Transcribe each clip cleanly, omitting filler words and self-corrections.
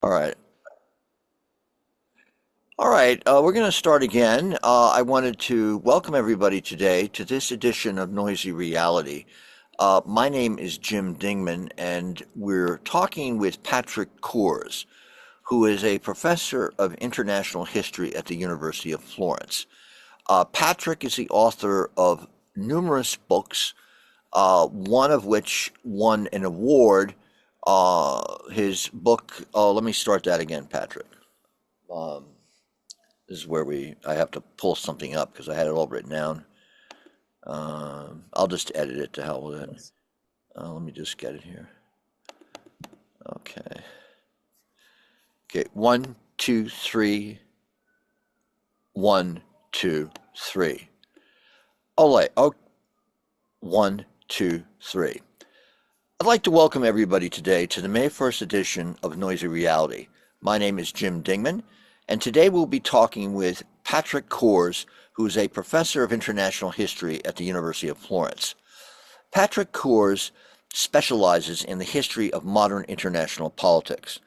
All right. All right. We're going to start again. I wanted to welcome everybody today to this edition of Noisy Reality. My name is Jim Dingman, and we're talking with Patrick Cohrs, who is a professor of international history at the University of Florence. Patrick is the author of numerous books, one of which won an award. His book, let me start that again, Patrick. Um, This is where I have to pull something up because I had it all written down. I'll just edit it to hell with it. Yes. Let me just get it here. Okay. Okay. One, two, three. One, two, three. Oh, wait. Oh, one, two, three. I'd like to welcome everybody today to the May 1st edition of Noisy Reality. My name is Jim Dingman, and today we'll be talking with Patrick Cohrs, who is a professor of international history at the University of Florence. Patrick Cohrs specializes in the history of modern international politics.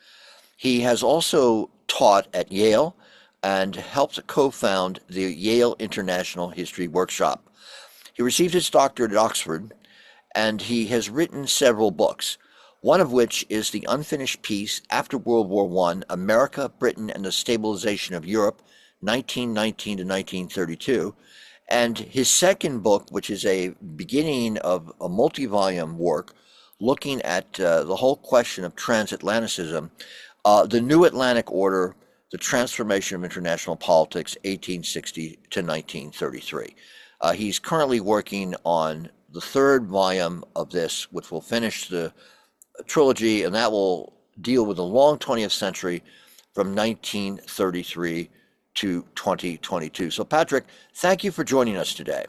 He has also taught at Yale and helped co-found the Yale International History Workshop. He received his doctorate at Oxford, and he has written several books, one of which is The Unfinished Peace After World War I, America, Britain, and the Stabilization of Europe, 1919 to 1932. And his second book, which is a beginning of a multi-volume work looking at the whole question of transatlanticism, The New Atlantic Order, The Transformation of International Politics, 1860 to 1933. He's currently working on the third volume of this, which will finish the trilogy, and that will deal with the long 20th century from 1933 to 2022. So, Patrick, thank you for joining us today.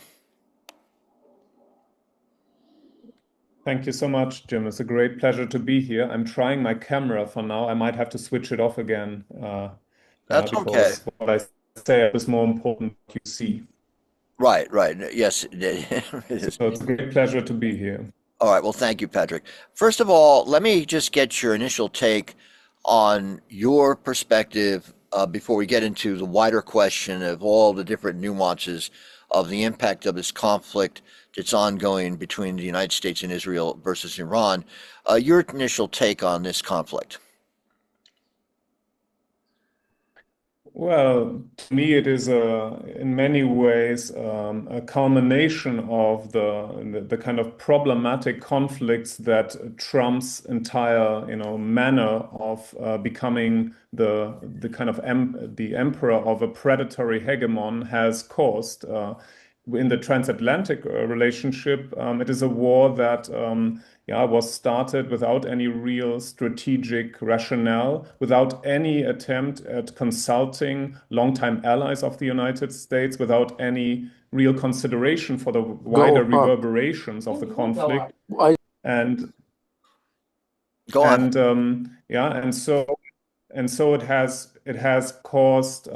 Thank you so much, Jim. It's a great pleasure to be here. I'm trying my camera for now. I might have to switch it off again, That's okay. because what I say is more important what you see. Right, right. Yes, it So is. it's a great pleasure to be here. All right. Well, thank you, Patrick. First of all, let me just get your initial take on your perspective before we get into the wider question of all the different nuances of the impact of this conflict that's ongoing between the United States and Israel versus Iran. Your initial take on this conflict. Well, to me, it is in many ways a culmination of the kind of problematic conflicts that Trump's entire, manner of becoming the kind of the emperor of a predatory hegemon has caused. In the transatlantic relationship, it is a war that yeah, was started without any real strategic rationale, without any attempt at consulting longtime allies of the United States, without any real consideration for the wider Go, reverberations of the conflict. I, And Go on. yeah, and so it has caused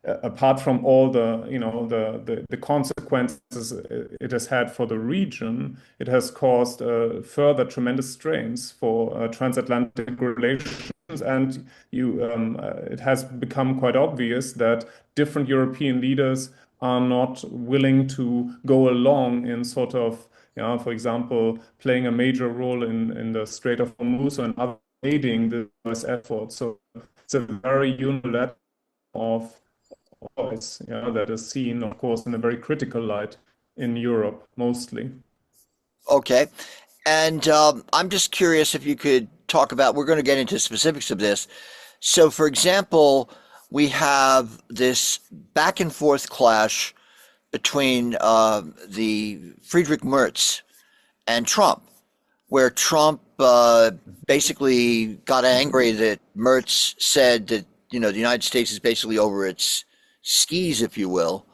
apart from all the the consequences it has had for the region, it has caused further tremendous strains for transatlantic relations, and it has become quite obvious that different European leaders are not willing to go along in sort of, for example, playing a major role in the Strait of Hormuz and other aiding the US effort. So it's a very unilateral of voice, that is seen, of course, in a very critical light in Europe mostly. Okay. And I'm just curious if you could talk about, we're going to get into specifics of this. So, for example, we have this back and forth clash between the Friedrich Merz and Trump, where Trump basically got angry that Merz said that, the United States is basically over its skis, if you will,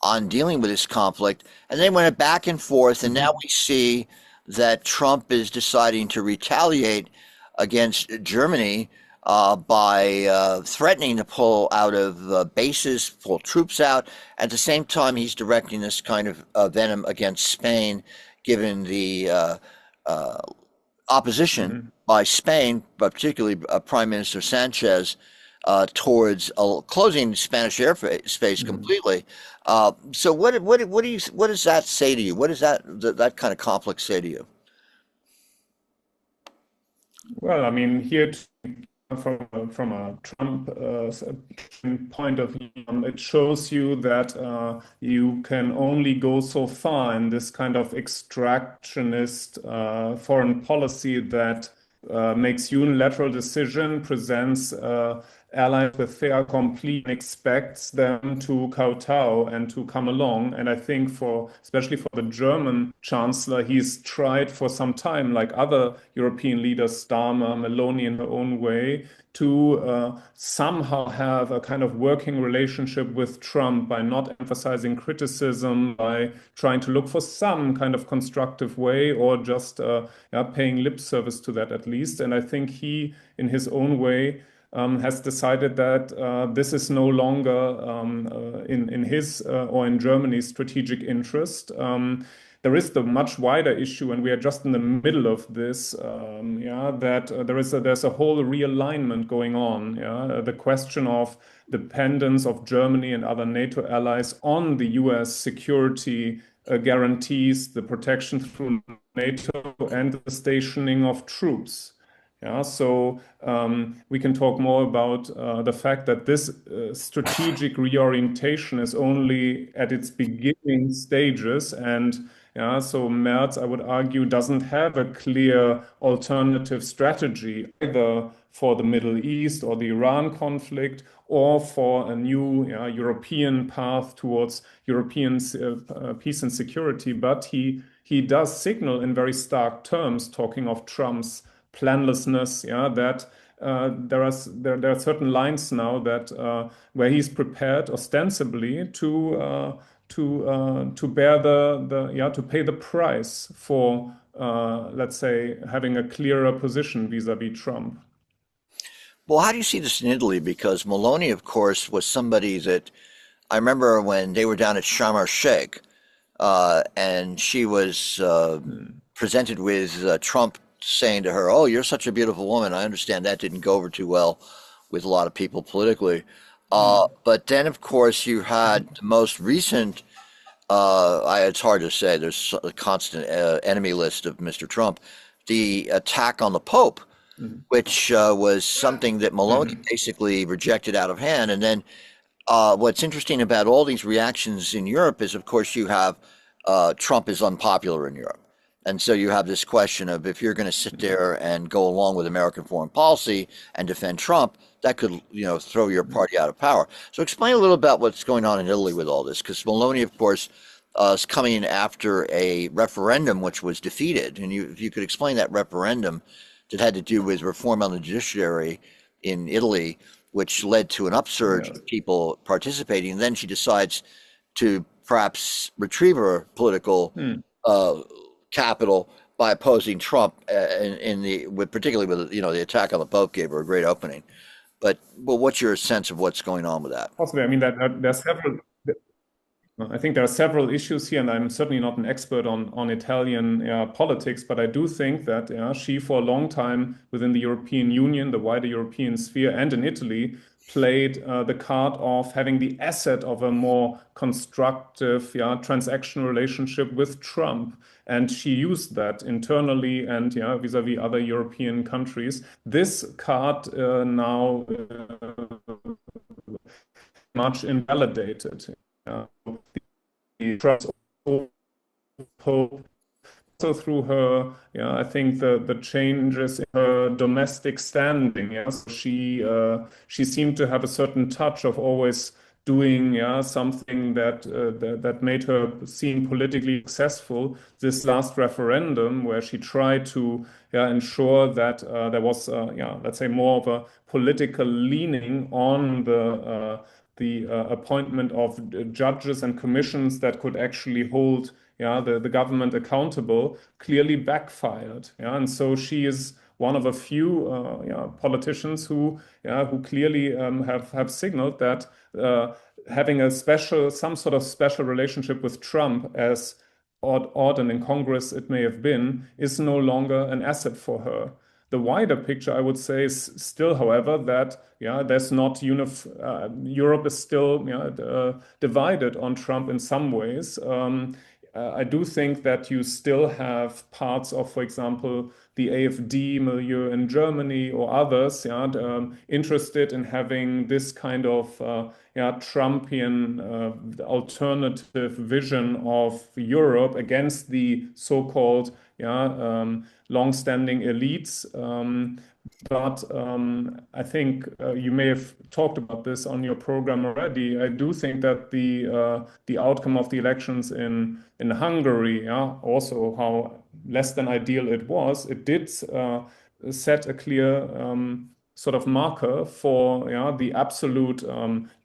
on dealing with this conflict. And they went back and forth, and now we see that Trump is deciding to retaliate against Germany by threatening to pull out of bases, pull troops out. At the same time, he's directing this kind of venom against Spain, given the opposition Mhm. by Spain, but particularly Prime Minister Sanchez, towards closing Spanish airspace Mhm. completely. So what does that say to you? What does that kind of conflict say to you? Well, I mean, here from a Trump point of view, it shows you that you can only go so far in this kind of extractionist foreign policy that makes unilateral decision, presents allies with fait accompli, and expects them to kowtow and to come along. And I think especially for the German chancellor, he's tried for some time, like other European leaders, Starmer, Meloni in her own way, to somehow have a kind of working relationship with Trump by not emphasizing criticism, by trying to look for some kind of constructive way, or just yeah, paying lip service to that at least. And I think he, in his own way, has decided that this is no longer in his or in Germany's strategic interest. There is the much wider issue, and we are just in the middle of this. Yeah, that there's a whole realignment going on. Yeah, the question of dependence of Germany and other NATO allies on the U.S. security guarantees, the protection through NATO, and the stationing of troops. Yeah, so we can talk more about the fact that this strategic reorientation is only at its beginning stages, and yeah, so Merz, I would argue, doesn't have a clear alternative strategy either for the Middle East or the Iran conflict, or for a new European path towards European peace and security. But he does signal in very stark terms, talking of Trump's planlessness, yeah, that there are certain lines now that where he's prepared ostensibly to bear the yeah, to pay the price for let's say having a clearer position vis-a-vis Trump. Well, how do you see this in Italy? Because Maloney, of course, was somebody that I remember when they were down at Sharm el Sheikh, and she was Mm. presented with Trump saying to her, "Oh, you're such a beautiful woman." I understand that didn't go over too well with a lot of people politically. Mm. But then, of course, you had the most recent. It's hard to say. There's a constant enemy list of Mr. Trump. The attack on the Pope, Mm. which was something that Maloney Mm. basically rejected out of hand, and then what's interesting about all these reactions in Europe is, of course, you have Trump is unpopular in Europe. And so you have this question of if you're going to sit there and go along with American foreign policy and defend Trump, that could, throw your Mm. party out of power. So explain a little about what's going on in Italy with all this, because Maloney, of course, is coming in after a referendum which was defeated. And if you could explain that referendum that had to do with reform on the judiciary in Italy, which led to an upsurge Yes. of people participating. And then she decides to perhaps retrieve her political Mm. uh, capital by opposing Trump particularly with the attack on the Pope gave her a great opening. But what's your sense of what's going on with that? Possibly. I mean, that there are several. I think there are several issues here, and I'm certainly not an expert on Italian politics, but I do think that she, for a long time within the European Union, the wider European sphere, and in Italy, played the card of having the asset of a more constructive, transactional relationship with Trump. And she used that internally and vis-a-vis other European countries. This card now much invalidated. The trust Pope also through her, I think the changes in her domestic standing. So she seemed to have a certain touch of always doing something that made her seem politically successful. This last referendum, where she tried to ensure that there was let's say more of a political leaning on the appointment of judges and commissions that could actually hold the government accountable, clearly backfired. And so she is one of a few politicians who clearly have signaled that having some sort of special relationship with Trump as odd and incongruous it may have been, is no longer an asset for her. The wider picture, I would say, is still, however, that there's not Europe is still divided on Trump in some ways. I do think that you still have parts of, for example, the AfD milieu in Germany or others, interested in having this kind of Trumpian alternative vision of Europe against the so-called long-standing elites. But I think you may have talked about this on your program already. I do think that the outcome of the elections in Hungary, also how less than ideal it was, it did set a clear sort of marker for the absolute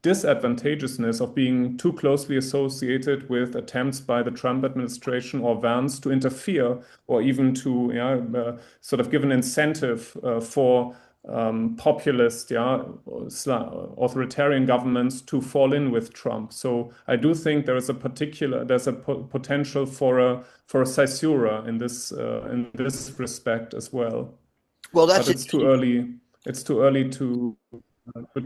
disadvantageousness of being too closely associated with attempts by the Trump administration or Vance to interfere or even to sort of give an incentive for populist, authoritarian governments to fall in with Trump. So I do think there's a potential for a caesura in this respect as well. Well, that's But it's too early. It's too early to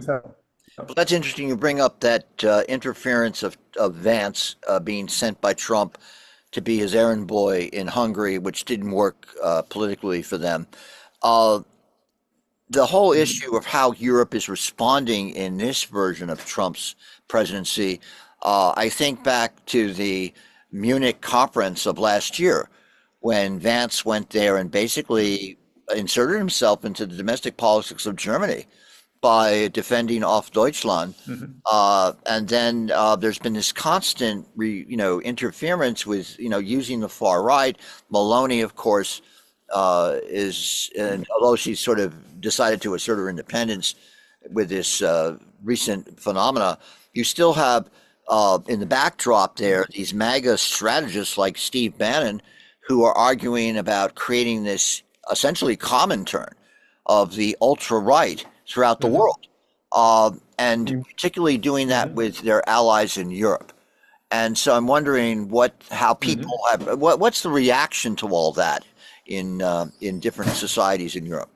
tell. well, that's interesting. You bring up that interference of Vance being sent by Trump to be his errand boy in Hungary, which didn't work politically for them. The whole issue of how Europe is responding in this version of Trump's presidency, I think back to the Munich conference of last year when Vance went there and basically inserted himself into the domestic politics of Germany by defending off Deutschland. And then there's been this constant, interference with, using the far right. Maloney, of course, and although she's sort of decided to assert her independence with this recent phenomena, you still have in the backdrop there these MAGA strategists like Steve Bannon who are arguing about creating this essentially Comintern of the ultra-right throughout the world, and particularly doing that with their allies in Europe. And so I'm wondering how people what's the reaction to all that in different societies in Europe?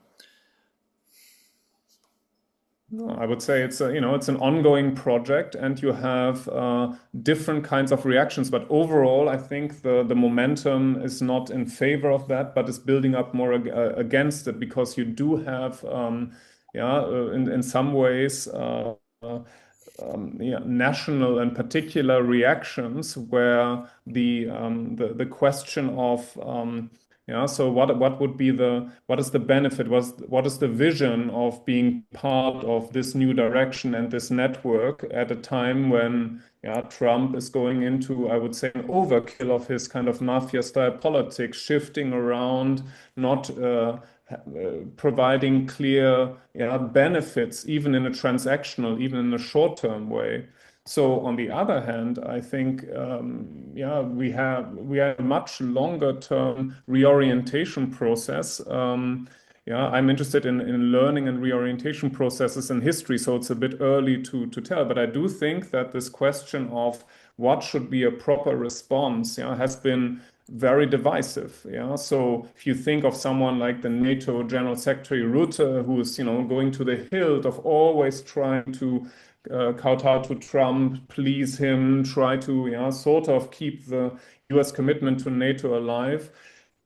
No, I would say it's it's an ongoing project, and you have different kinds of reactions. But overall, I think the momentum is not in favor of that, but is building up more against it, because you do have, in some ways, national and particular reactions where the question of so what would be what is the benefit? What is the vision of being part of this new direction and this network at a time when Trump is going into, I would say, an overkill of his kind of mafia-style politics, shifting around, not providing clear benefits, even in a transactional, even in a short-term way. So on the other hand, I think we have a much longer term reorientation process. I'm interested in learning and reorientation processes in history, so it's a bit early to tell. But I do think that this question of what should be a proper response has been very divisive. So if you think of someone like the NATO General Secretary Rutte, who is going to the hilt of always trying to kowtow to Trump, please him, try to sort of keep the US commitment to NATO alive.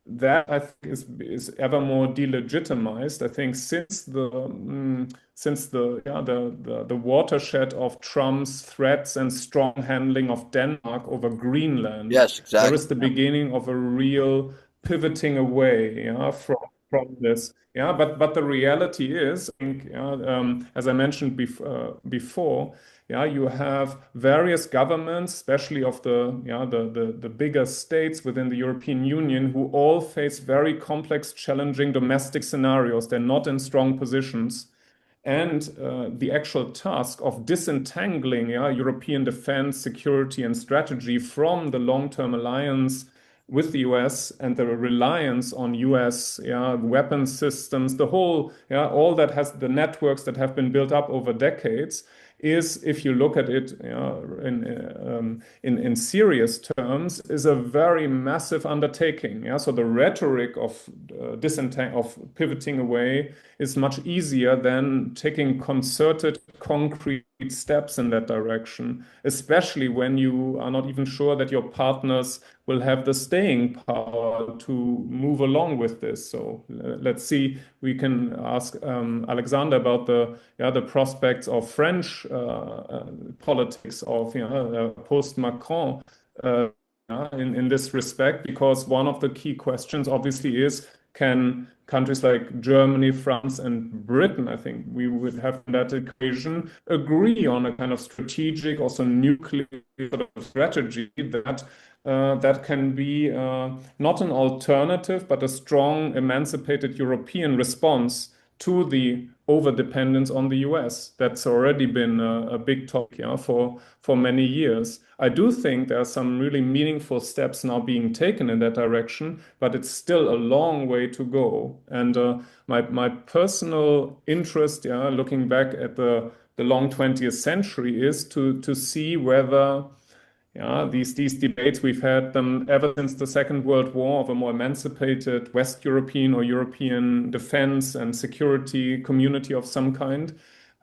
That I think is ever more delegitimized. I think since the watershed of Trump's threats and strong handling of Denmark over Greenland, Yes, exactly. there is the beginning of a real pivoting away from this. But the reality is, I think, as I mentioned before, you have various governments, especially of the bigger states within the European Union, who all face very complex, challenging domestic scenarios. They're not in strong positions. And the actual task of disentangling European defense, security, and strategy from the long-term alliance with the US and the reliance on US weapon systems, the whole, all that has the networks that have been built up over decades, is, if you look at it in serious terms, is a very massive undertaking. Yeah, so the rhetoric of pivoting away is much easier than taking concerted, concrete steps in that direction, especially when you are not even sure that your partners will have the staying power to move along with this. So let's see. We can ask Alexander about the prospects of French politics of post-Macron in this respect, because one of the key questions obviously is, can countries like Germany, France, and Britain, I think we would have in that equation, agree on a kind of strategic, also nuclear sort of strategy that can be not an alternative, but a strong, emancipated European response to the over-dependence on the US. That's already been a big topic for many years. I do think there are some really meaningful steps now being taken in that direction, but it's still a long way to go. And my personal interest, looking back at the long 20th century, is to see whether these debates, we've had them ever since the Second World War, of a more emancipated West European or European defense and security community of some kind.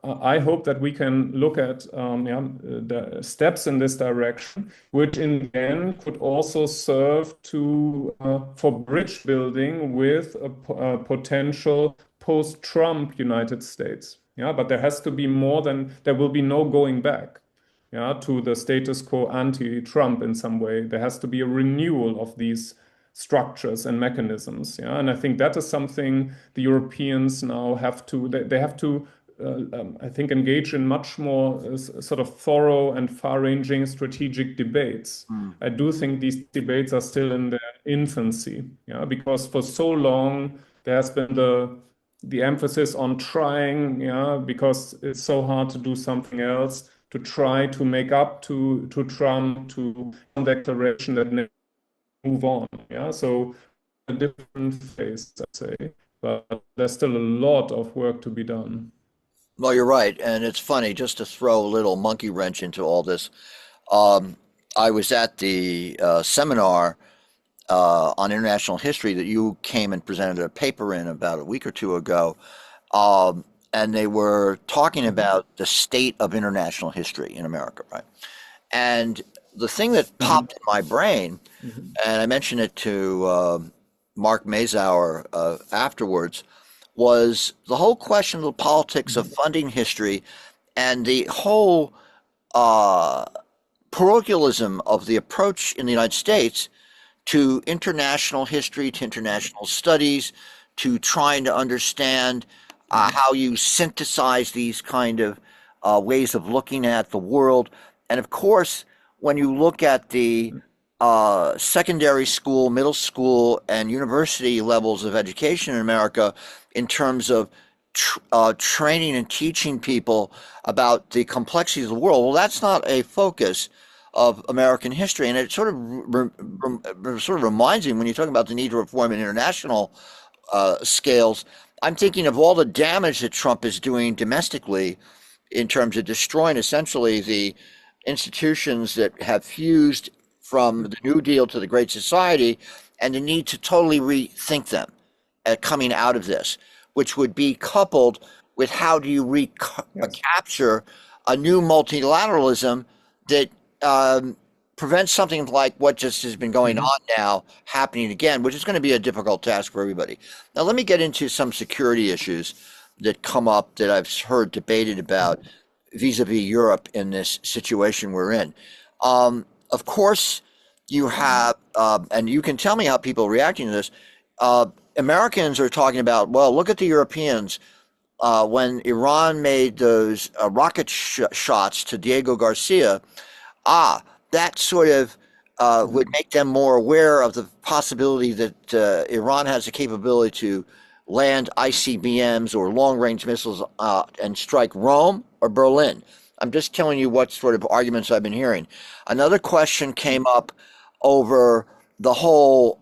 I hope that we can look at the steps in this direction, which in the end could also serve for bridge building with a potential post-Trump United States. But there has to be more than, there will be no going back to the status quo anti-Trump in some way. There has to be a renewal of these structures and mechanisms. And I think that is something the Europeans now have to, they have to, I think, engage in much more sort of thorough and far-ranging strategic debates. I do think these debates are still in their infancy, because for so long there has been the emphasis on trying, because it's so hard to do something else, to try to make up to Trump, to a declaration that never move on. So a different phase, I'd say, but there's still a lot of work to be done. Well, you're right. And it's funny, just to throw a little monkey wrench into all this. I was at the seminar on international history that you came and presented a paper in about a week or two ago. And they were talking about the state of international history in America, right? And the thing that popped in my brain, and I mentioned it to Mark Mazauer afterwards, was the whole question of the politics of funding history and the whole parochialism of the approach in the United States to international history, to international studies, to trying to understand how you synthesize these kind of ways of looking at the world. And of course, when you look at the secondary school, middle school, and university levels of education in America in terms of training and teaching people about the complexities of the world, well, that's not a focus of American history. And it sort of reminds me, when you talk about the need to reform in international scales, I'm thinking of all the damage that Trump is doing domestically in terms of destroying essentially the institutions that have fused from the New Deal to the Great Society, and the need to totally rethink them coming out of this, which would be coupled with how do you recapture a new multilateralism that prevents something like what just has been going on now happening again, which is going to be a difficult task for everybody. Now, let me get into some security issues that come up that I've heard debated about vis-a-vis Europe in this situation we're in. Of course, you have, and you can tell me how people are reacting to this, Americans are talking about, well, look at the Europeans. When Iran made those rocket shots to Diego Garcia, that sort of would make them more aware of the possibility that Iran has the capability to land ICBMs or long-range missiles and strike Rome or Berlin. I'm just telling you what sort of arguments I've been hearing. Another question came up over the whole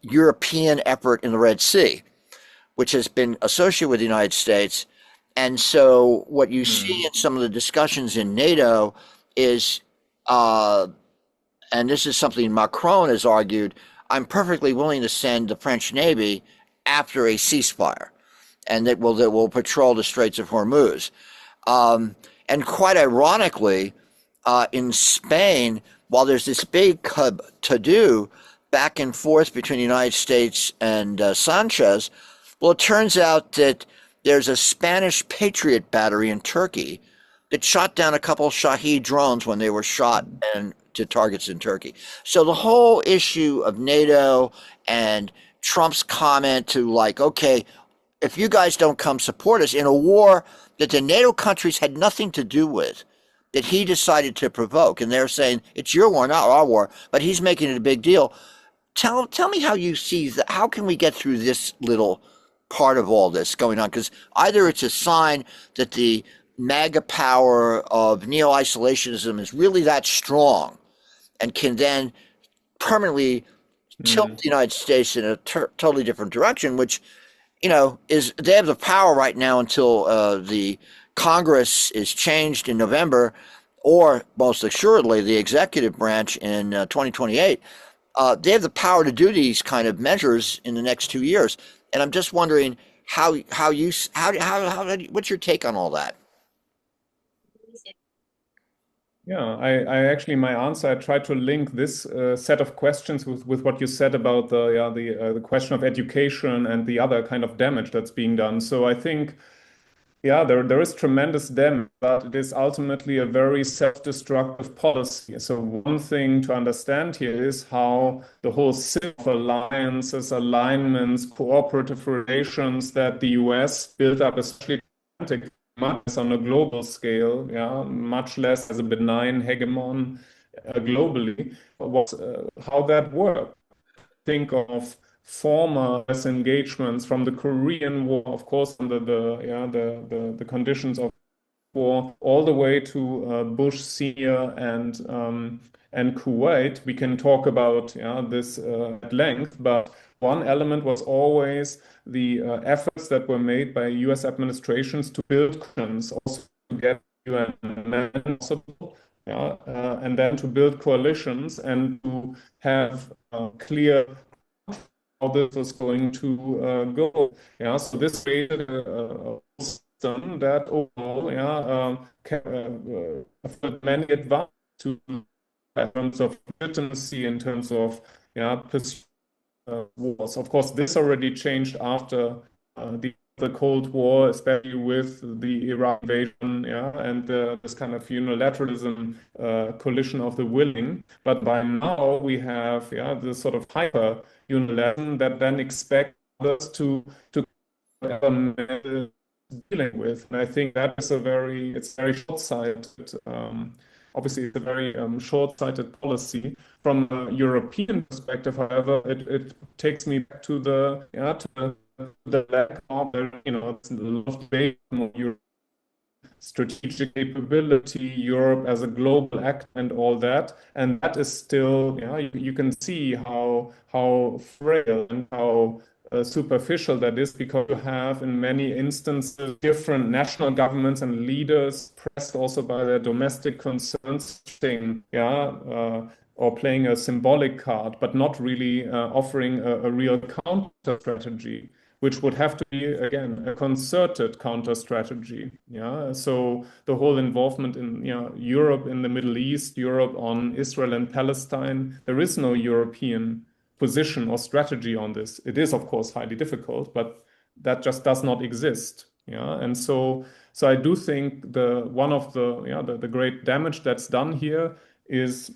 European effort in the Red Sea, which has been associated with the United States. And so what you see Mm. in some of the discussions in NATO is, uh, and this is something Macron has argued, I'm perfectly willing to send the French Navy after a ceasefire, and that will patrol the Straits of Hormuz. Um, and quite ironically, in Spain, while there's this big to do back and forth between the United States and Sanchez, well, it turns out that there's a Spanish Patriot battery in Turkey that shot down a couple Shahed drones when they were shot and to targets in Turkey. So the whole issue of NATO and Trump's comment to like, okay, if you guys don't come support us in a war that the NATO countries had nothing to do with, that he decided to provoke, and they're saying it's your war, not our war, but he's making it a big deal. Tell me how you see that. How can we get through this little part of all this going on? Because either it's a sign that the MAGA power of neo isolationism is really that strong and can then permanently tilt Mm. the United States in a totally different direction, which is they have the power right now until the Congress is changed in November, or most assuredly the executive branch in 2028. They have the power to do these kind of measures in the next 2 years, and I'm just wondering how you how what's your take on all that? Yeah, I actually, my answer, I tried to link this set of questions with what you said about the question of education and the other kind of damage that's being done. So I think, yeah, there is tremendous damage, but it is ultimately a very self-destructive policy. So one thing to understand here is how the whole system of alliances, alignments, cooperative relations that the US built up, especially much less on a global scale, yeah, much less as a benign hegemon globally, was how that worked. Think of former engagements from the Korean War, of course, under the conditions of war, all the way to Bush Senior and Kuwait. We can talk about this at length, but one element was always the efforts that were made by U.S. administrations to build coalitions, also to get UN men possible, and then to build coalitions and to have clear how this was going to go. Yeah, so this created a system that overall, offered many advantages to in terms of legitimacy, in terms of pursuit wars. Of course, this already changed after the Cold War, especially with the Iraq invasion, and this kind of unilateralism, coalition of the willing. But by now we have, this sort of hyper unilateralism that then expect others to dealing with. And I think that is it's very short-sighted. Obviously, it's a very short-sighted policy. From a European perspective, however, it takes me back to the lack of, it's a lot of debate on Europe, strategic capability, Europe as a global actor, and all that. And that is still, you can see how frail and how superficial that is, because you have in many instances different national governments and leaders pressed also by their domestic concerns, saying, or playing a symbolic card, but not really offering a real counter strategy, which would have to be, again, a concerted counter strategy. Yeah. So the whole involvement in Europe in the Middle East, Europe on Israel and Palestine, there is no European position or strategy on this. It is, of course, highly difficult, but that just does not exist. Yeah. And so I do think one of the great damage that's done here is,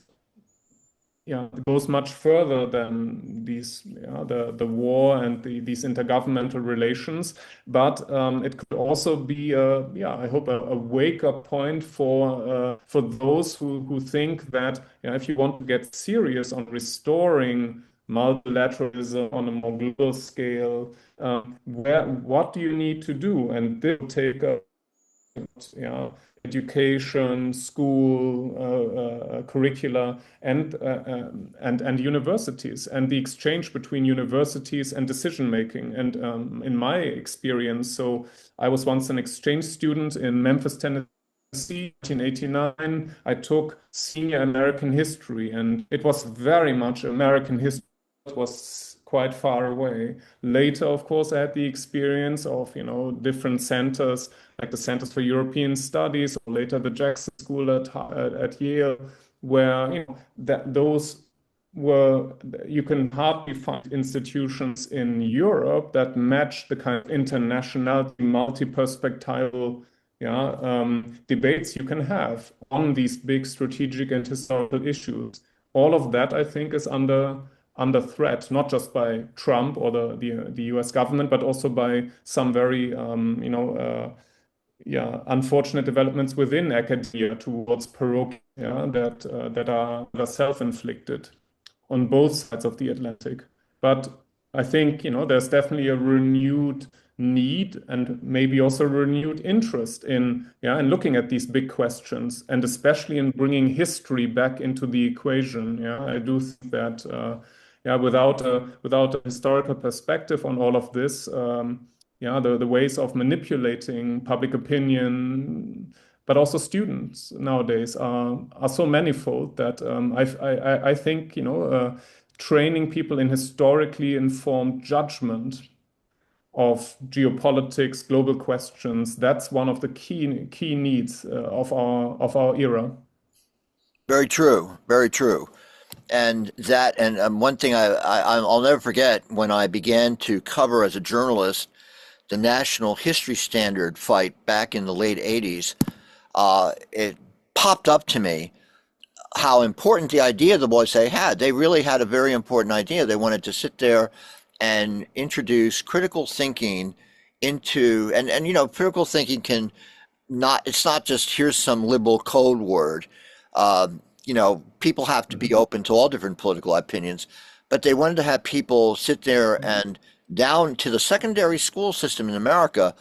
it goes much further than the war and these intergovernmental relations. But it could also be I hope a wake-up point for those who think that if you want to get serious on restoring multilateralism on a more global scale, what do you need to do? And this will take yeah, education, school, curricula, and universities, and the exchange between universities and decision making. And in my experience, so I was once an exchange student in Memphis, Tennessee, 1989. I took senior American history, and it was very much American history. It was quite far away. Later, of course, I had the experience of, different centers, like the Centers for European Studies, or later the Jackson School at Yale, where, that those were, you can hardly find institutions in Europe that match the kind of internationality, multi-perspectival, yeah, debates you can have on these big strategic and historical issues. All of that, I think, is under threat, not just by Trump or the U.S. government, but also by some very unfortunate developments within academia towards parochial, that are self-inflicted on both sides of the Atlantic. But I think, there's definitely a renewed need and maybe also renewed interest in looking at these big questions, and especially in bringing history back into the equation. I do think that without a historical perspective on all of this, the ways of manipulating public opinion, but also students nowadays are so manifold that I think training people in historically informed judgment of geopolitics, global questions, that's one of the key needs of our era. Very true. Very true. And one thing I'll never forget when I began to cover as a journalist the National History Standard fight back in the late 80s, it popped up to me how important the idea the boys they had. They really had a very important idea. They wanted to sit there and introduce critical thinking into, and critical thinking can not, it's not just here's some liberal code word. People have to be open to all different political opinions, but they wanted to have people sit there and down to the secondary school system in America,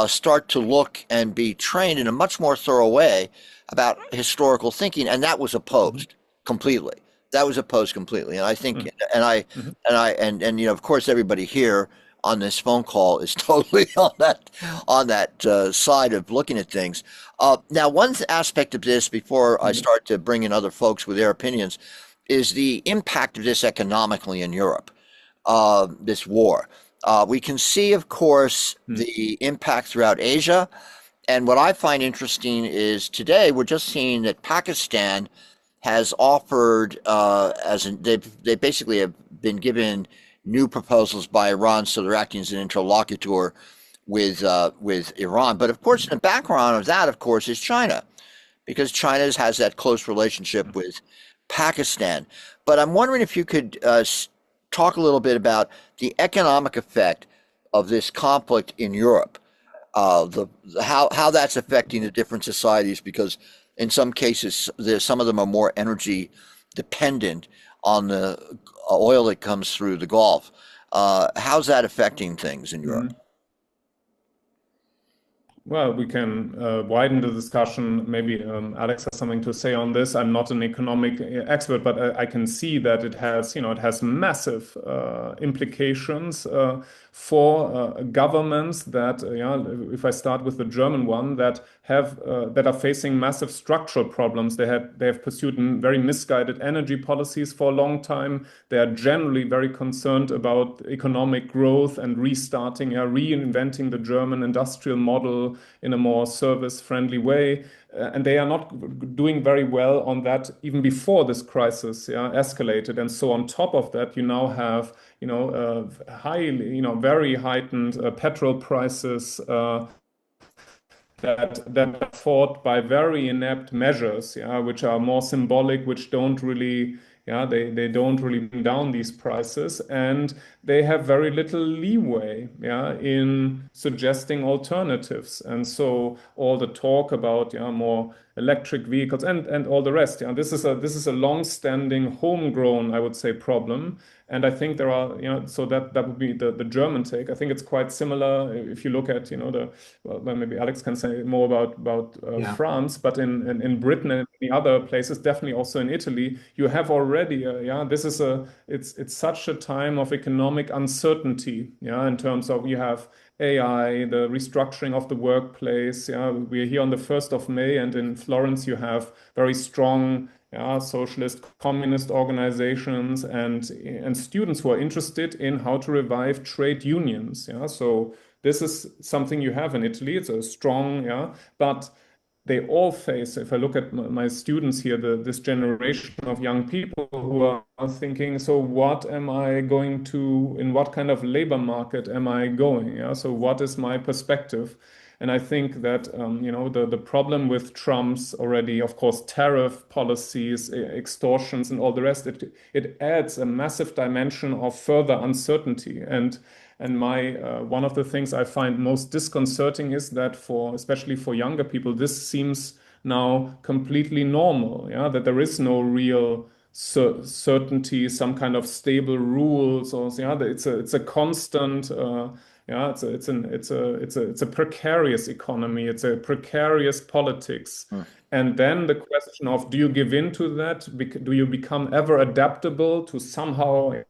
start to look and be trained in a much more thorough way about historical thinking, and that was opposed completely. That was opposed completely, and I think, and of course, everybody here on this phone call is totally on that side of looking at things. Now, one aspect of this, before I start to bring in other folks with their opinions, is the impact of this economically in Europe. This war. We can see, of course, the impact throughout Asia. And what I find interesting is today we're just seeing that Pakistan has offered, they basically have been given new proposals by Iran, so they're acting as an interlocutor with Iran. But of course, in the background of that, of course, is China, because China has that close relationship with Pakistan. But I'm wondering if you could talk a little bit about the economic effect of this conflict in Europe, how that's affecting the different societies, because in some cases, some of them are more energy dependent on the oil that comes through the Gulf. How's that affecting things in Europe? Well, we can widen the discussion. Maybe Alex has something to say on this. I'm not an economic expert, but I can see that it has massive implications for governments that, if I start with the German one, that are facing massive structural problems. They have pursued very misguided energy policies for a long time. They are generally very concerned about economic growth and reinventing the German industrial model in a more service-friendly way. And they are not doing very well on that even before this crisis escalated. And so on top of that, you now have very heightened petrol prices that are fought by very inept measures, which are more symbolic, which don't really, they don't really bring down these prices, and they have very little leeway, in suggesting alternatives. And so all the talk about more electric vehicles and all the rest, this is a long-standing, homegrown, I would say, problem. And I think there are, so that would be the German take. I think it's quite similar if you look at, well, maybe Alex can say more about Yeah. France, but in Britain and in the other places, definitely also in Italy, you have already, this is it's such a time of economic uncertainty, in terms of you have AI, the restructuring of the workplace. We're here on the 1st of May, and in Florence, you have very strong socialist, communist organizations and students who are interested in how to revive trade unions. So this is something you have in Italy. It's a strong, but they all face, if I look at my students here, this generation of young people who are thinking, so what am I going to, in what kind of labor market am I going? So what is my perspective? And I think that the problem with Trump's already, of course, tariff policies, extortions, and all the rest, it adds a massive dimension of further uncertainty. And my one of the things I find most disconcerting is that especially for younger people, this seems now completely normal. That there is no real certainty, some kind of stable rules, or it's a constant. It's a precarious economy. It's a precarious politics. And then the question of, do you give in to that? Do you become ever adaptable to somehow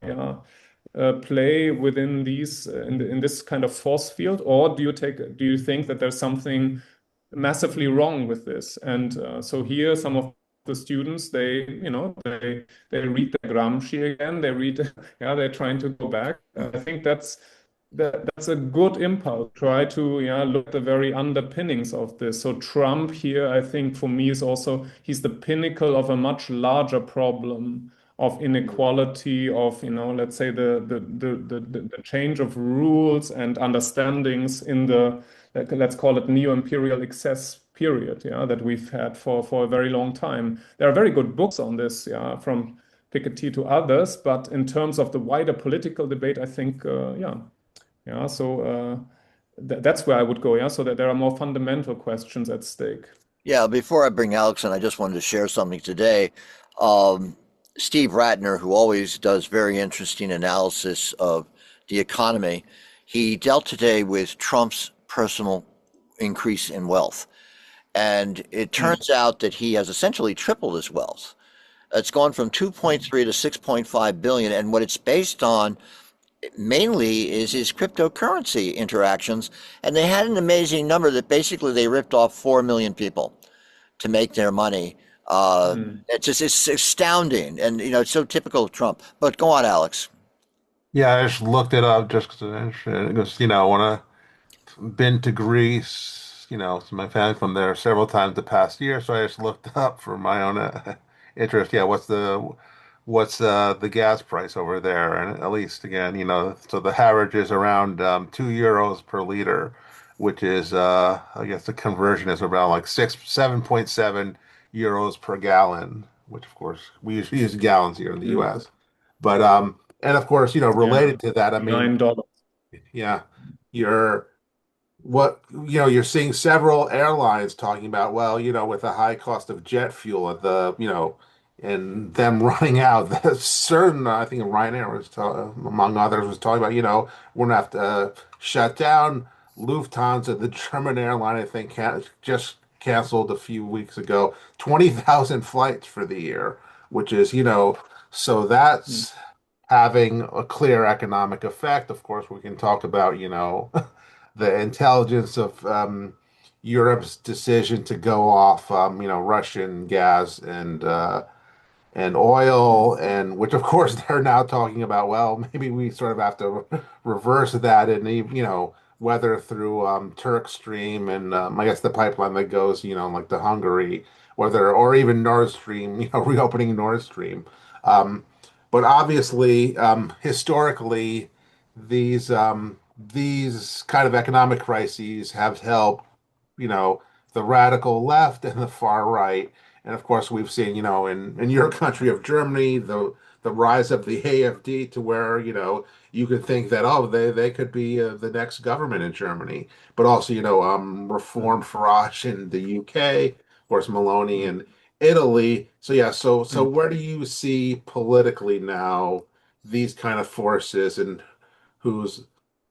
play within in this kind of force field, or do you think that there's something massively wrong with this? And so here, some of the students, they read the Gramsci again. They read, they're trying to go back. I think that's a good impulse. Try to look at the very underpinnings of this. So Trump here, I think for me is also, he's the pinnacle of a much larger problem of inequality, of let's say the change of rules and understandings in the, let's call it, neo-imperial excess period, that we've had for a very long time. There are very good books on this, from Piketty to others, but in terms of the wider political debate, I think, so that's where I would go, so that there are more fundamental questions at stake. Yeah, before I bring Alex in, I just wanted to share something today. Steve Ratner, who always does very interesting analysis of the economy, he dealt today with Trump's personal increase in wealth. And it turns out that he has essentially tripled his wealth. It's gone from 2.3 to 6.5 billion. And what it's based on mainly is his cryptocurrency interactions. And they had an amazing number that basically they ripped off 4 million people to make their money. It's astounding. And, it's so typical of Trump. But go on, Alex. Yeah, I just looked it up just because I'm interested. Because, when I've been to Greece, so my family's from there several times the past year, so I just looked up for my own interest. Yeah, what's the gas price over there? And at least again, so the average is around €2 per liter, which is I guess the conversion is around like 7.7 euros per gallon, which of course we usually use gallons here in the US. But and of course, related to that, I mean, $9. yeah, you're you're seeing several airlines talking about, well, with the high cost of jet fuel at and them running out, there's certain, I think Ryanair among others was talking about, we're gonna have to shut down. Lufthansa, the German airline, I think, just canceled a few weeks ago 20,000 flights for the year, which is, so that's having a clear economic effect. Of course, we can talk about, the intelligence of Europe's decision to go off, Russian gas and oil, and which of course they're now talking about. Well, maybe we sort of have to reverse that and weather through Turk Stream and I guess the pipeline that goes like to Hungary, whether or even Nord Stream, reopening Nord Stream. Um, but obviously, historically, these these kind of economic crises have helped, you know, the radical left and the far right. And of course, we've seen, in your country of Germany, the rise of the AfD to where, you could think that, oh, they could be the next government in Germany, but also, Reform Farage in the UK, of course, Maloney in Italy. So yeah, so where do you see politically now these kind of forces and who's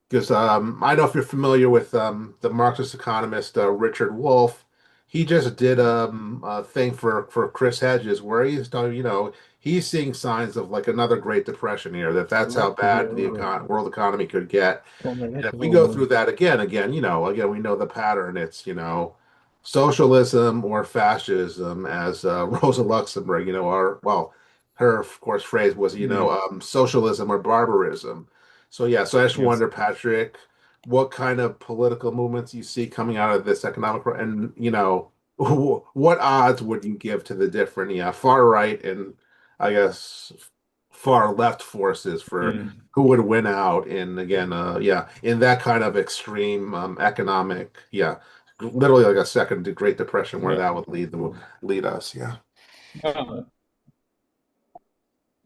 because I don't know if you're familiar with the Marxist economist Richard Wolff. He just did a thing for Chris Hedges where he's talking, he's seeing signs of like another Great Depression here, that's how bad the world economy could get. And if we go through that again, again, we know the pattern. It's, socialism or fascism, as Rosa Luxemburg, her, of course, phrase was, socialism or barbarism. So, yeah, so I just wonder, Patrick, what kind of political movements you see coming out of this and, what odds would you give to the different, far right and I guess far left forces for who would win out in again in that kind of extreme economic literally like a second Great Depression where that would lead us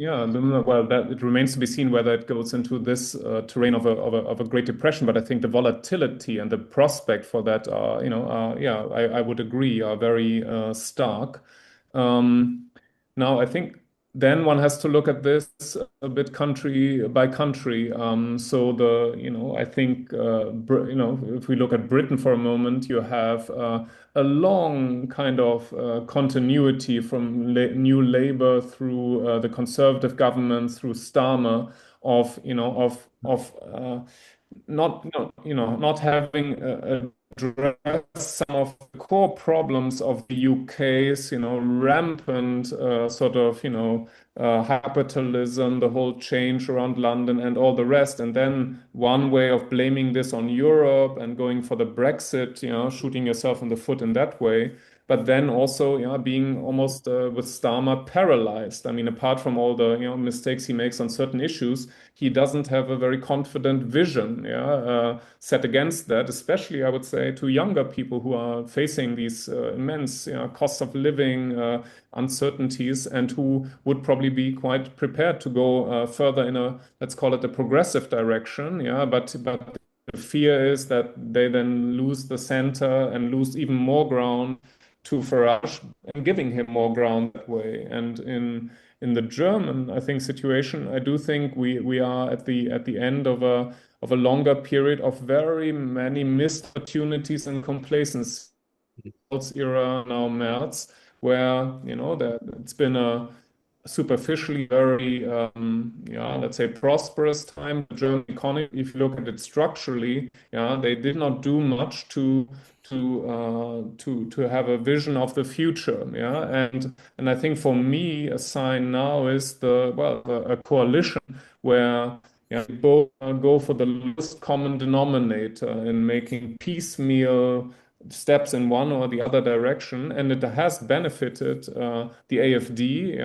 well, that it remains to be seen whether it goes into this terrain of a Great Depression. But I think the volatility and the prospect for that are, I would agree, are very stark. Now, I think then one has to look at this a bit country by country. I think, if we look at Britain for a moment, you have a long kind of continuity from New Labour through the Conservative government through Starmer of not having addressed some of the core problems of the UK's, rampant capitalism, the whole change around London and all the rest. And then one way of blaming this on Europe and going for the Brexit, shooting yourself in the foot in that way. But then also, being almost with Starmer paralyzed. I mean, apart from all the mistakes he makes on certain issues, he doesn't have a very confident vision. Set against that, especially I would say to younger people who are facing these immense costs of living, uncertainties, and who would probably be quite prepared to go further in a, let's call it, a progressive direction. But the fear is that they then lose the center and lose even more ground to Farage and giving him more ground that way. And in the German, I think, situation, I do think we are at the end of a longer period of very many missed opportunities and complacency. Era now Merz, where it's been a superficially very let's say prosperous time. The German economy, if you look at it structurally, they did not do much to have a vision of the future. And I think for me a sign now is a coalition where both go for the lowest common denominator in making piecemeal steps in one or the other direction, and it has benefited the AfD,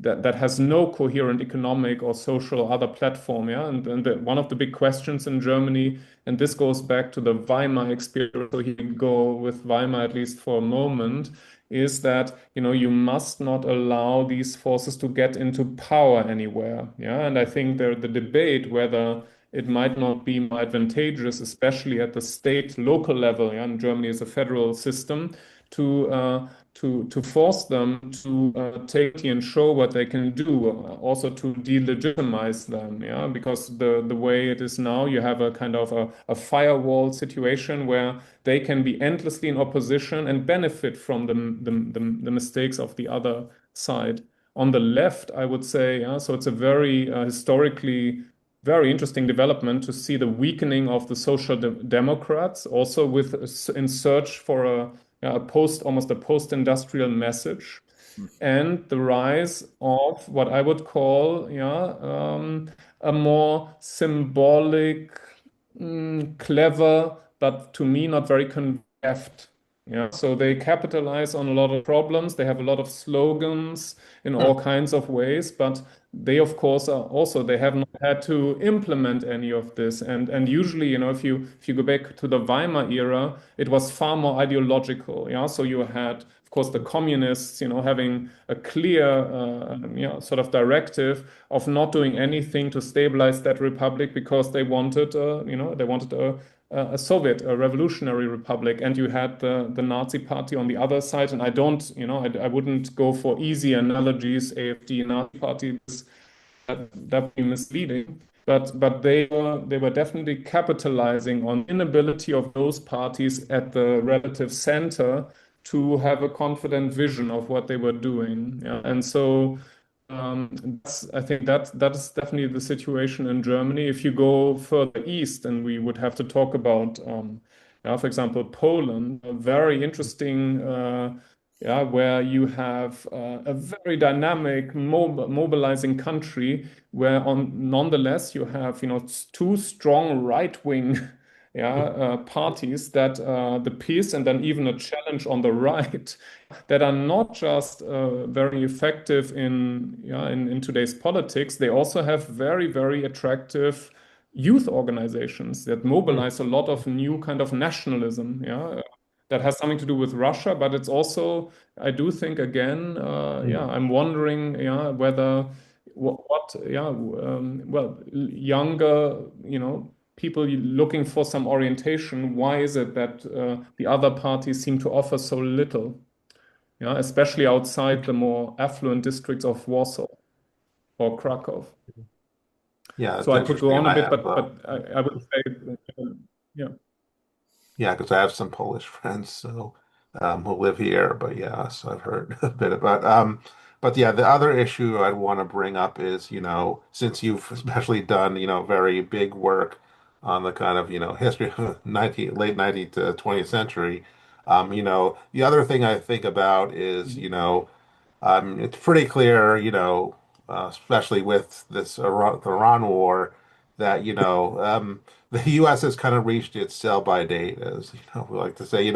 that has no coherent economic or social other platform, and one of the big questions in Germany, and this goes back to the Weimar experience, so here we go with Weimar at least for a moment, is that you must not allow these forces to get into power anywhere, and I think the debate whether it might not be more advantageous, especially at the state local level. And Germany is a federal system, to force them to take and show what they can do, also to delegitimize them. Because the way it is now, you have a kind of a firewall situation where they can be endlessly in opposition and benefit from the mistakes of the other side. On the left, I would say, so it's a very historically very interesting development to see the weakening of the Social Democrats, also in search for almost a post-industrial message, and the rise of what I would call a more symbolic, clever, but to me not very conveft. So they capitalize on a lot of problems. They have a lot of slogans in all kinds of ways, but they, of course, they have not had to implement any of this. And usually, if you go back to the Weimar era, it was far more ideological. So you had, of course, the communists, having a clear, sort of directive of not doing anything to stabilize that republic because they wanted, a Soviet, a revolutionary republic, and you had the Nazi party on the other side. And I wouldn't go for easy analogies, AfD, Nazi party. that would be misleading. But they were definitely capitalizing on inability of those parties at the relative center to have a confident vision of what they were doing. Yeah. And so I think that is definitely the situation in Germany. If you go further east, and we would have to talk about, for example, Poland, a very interesting, where you have a very dynamic, mobilizing country, where nonetheless you have two strong right-wing parties that the peace and then even a challenge on the right that are not just very effective in today's politics. They also have very, very attractive youth organizations that mobilize a lot of new kind of nationalism. That has something to do with Russia, but it's also, I do think, again, I'm wondering, whether well, younger, people looking for some orientation. Why is it that the other parties seem to offer so little? Especially outside the more affluent districts of Warsaw or Krakow. Yeah, So I could go on a bit, but I would say, yeah. Yeah, because I have some Polish friends who live here, but yeah, so I've heard a bit about. But yeah, the other issue I'd want to bring up is, since you've especially done, very big work on the kind of, history of late 19th to 20th century, the other thing I think about is, it's pretty clear, especially with the Iran war, that the U.S. has kind of reached its sell-by date, as we like to say,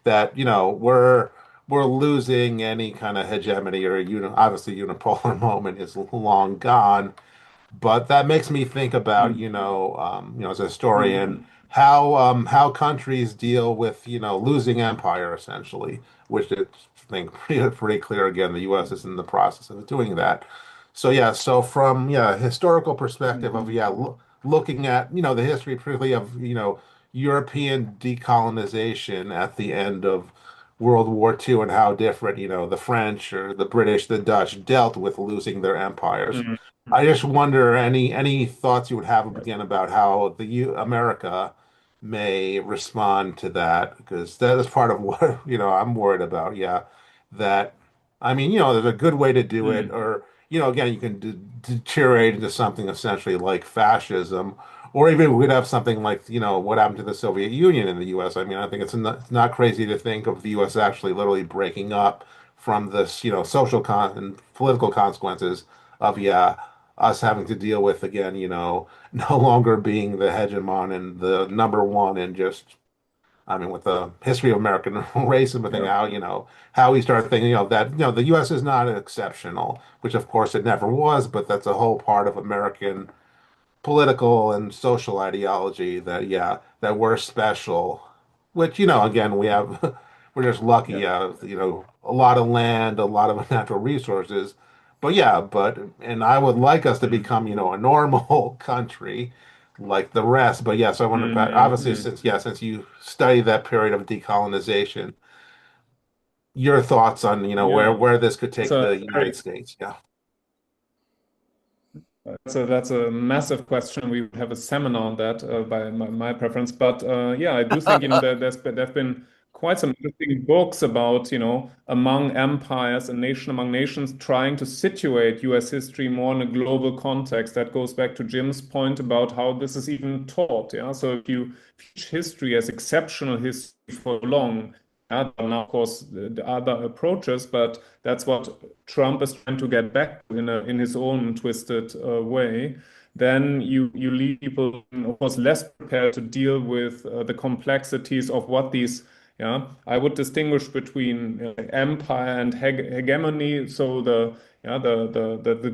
that we're losing any kind of hegemony or obviously unipolar moment is long gone. But that makes me think about, as a historian, how countries deal with, losing empire essentially, which I think pretty clear. Again, the U.S. is in the process of doing that. So yeah, so from historical perspective of looking at the history, particularly of European decolonization at the end of World War II and how different the French or the British, the Dutch dealt with losing their empires. I just wonder any thoughts you would have again about how America may respond to that, because that is part of what I'm worried about. Yeah, that I mean there's a good way to do it, or again you can deteriorate into something essentially like fascism, or even we could have something like what happened to the Soviet Union in the U.S. I mean I think it's not crazy to think of the U.S. actually literally breaking up from this social and political consequences of us having to deal with again, no longer being the hegemon and the number one, and just, I mean, with the history of American racism, thing, how we start thinking, that, the U.S. is not exceptional, which of course it never was, but that's a whole part of American political and social ideology that, that we're special, which, again, we have, we're just lucky, a lot of land, a lot of natural resources. But yeah, and I would like us to become, a normal country like the rest. But yes, I wonder, obviously, since you study that period of decolonization, your thoughts on, where this could take the United States. Yeah. That's a massive question. We would have a seminar on that by my preference. But I do think there've been quite some interesting books about among empires and nation among nations trying to situate U.S. history more in a global context. That goes back to Jim's point about how this is even taught. So if you teach history as exceptional history for long. Now, of course, the other approaches, but that's what Trump is trying to get back to in his own twisted way. Then you leave people, of course, less prepared to deal with the complexities of what these. I would distinguish between empire and hegemony. So the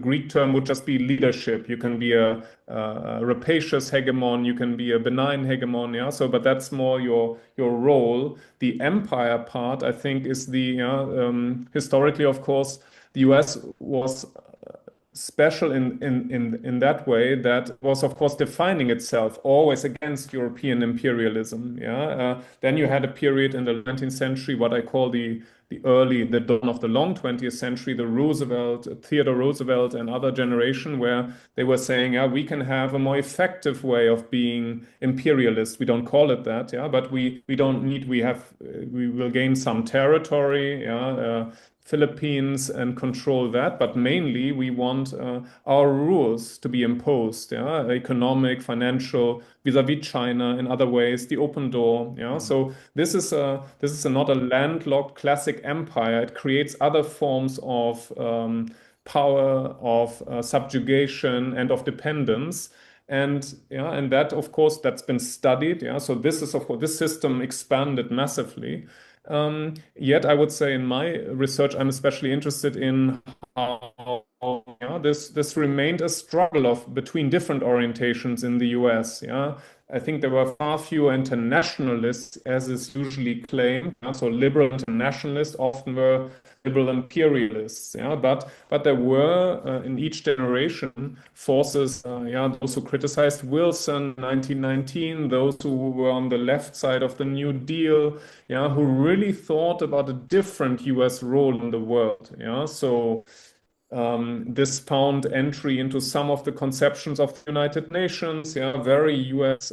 Greek term would just be leadership. You can be a rapacious hegemon, you can be a benign hegemon. So, but that's more your role. The empire part, I think, is the historically, of course, the U.S. was special in that way that was, of course, defining itself always against European imperialism. Then you had a period in the 19th century, what I call the dawn of the long 20th century, Theodore Roosevelt and other generation, where they were saying, yeah, we can have a more effective way of being imperialist. We don't call it that, but we don't need, we will gain some territory, Philippines, and control that, but mainly we want our rules to be imposed, economic, financial, vis-a-vis China, in other ways, the open door. So this is not a landlocked classic empire. It creates other forms of power, of subjugation, and of dependence. And that, of course, that's been studied. So this is, of course, this system expanded massively. Yet I would say in my research, I'm especially interested in how this remained a struggle between different orientations in the US. I think there were far fewer internationalists, as is usually claimed. So liberal internationalists often were liberal imperialists. But there were in each generation forces. Those who criticized Wilson, 1919, those who were on the left side of the New Deal, who really thought about a different US role in the world. So this found entry into some of the conceptions of the United Nations, very US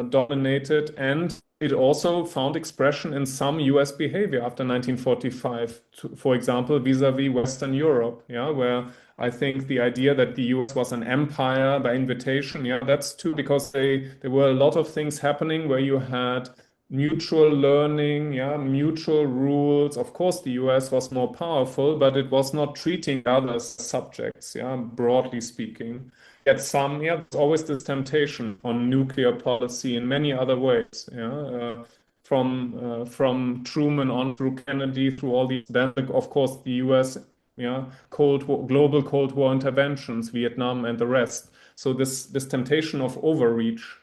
dominated, and it also found expression in some US behavior after 1945, for example, vis-a-vis Western Europe, where I think the idea that the US was an empire by invitation, that's true, because there were a lot of things happening where you had mutual learning, mutual rules. Of course, the US was more powerful, but it was not treating others as subjects, broadly speaking. Yet there's always this temptation on nuclear policy in many other ways, from Truman on through Kennedy, through all these, then of course the US, global Cold War interventions, Vietnam and the rest. So this temptation of overreach.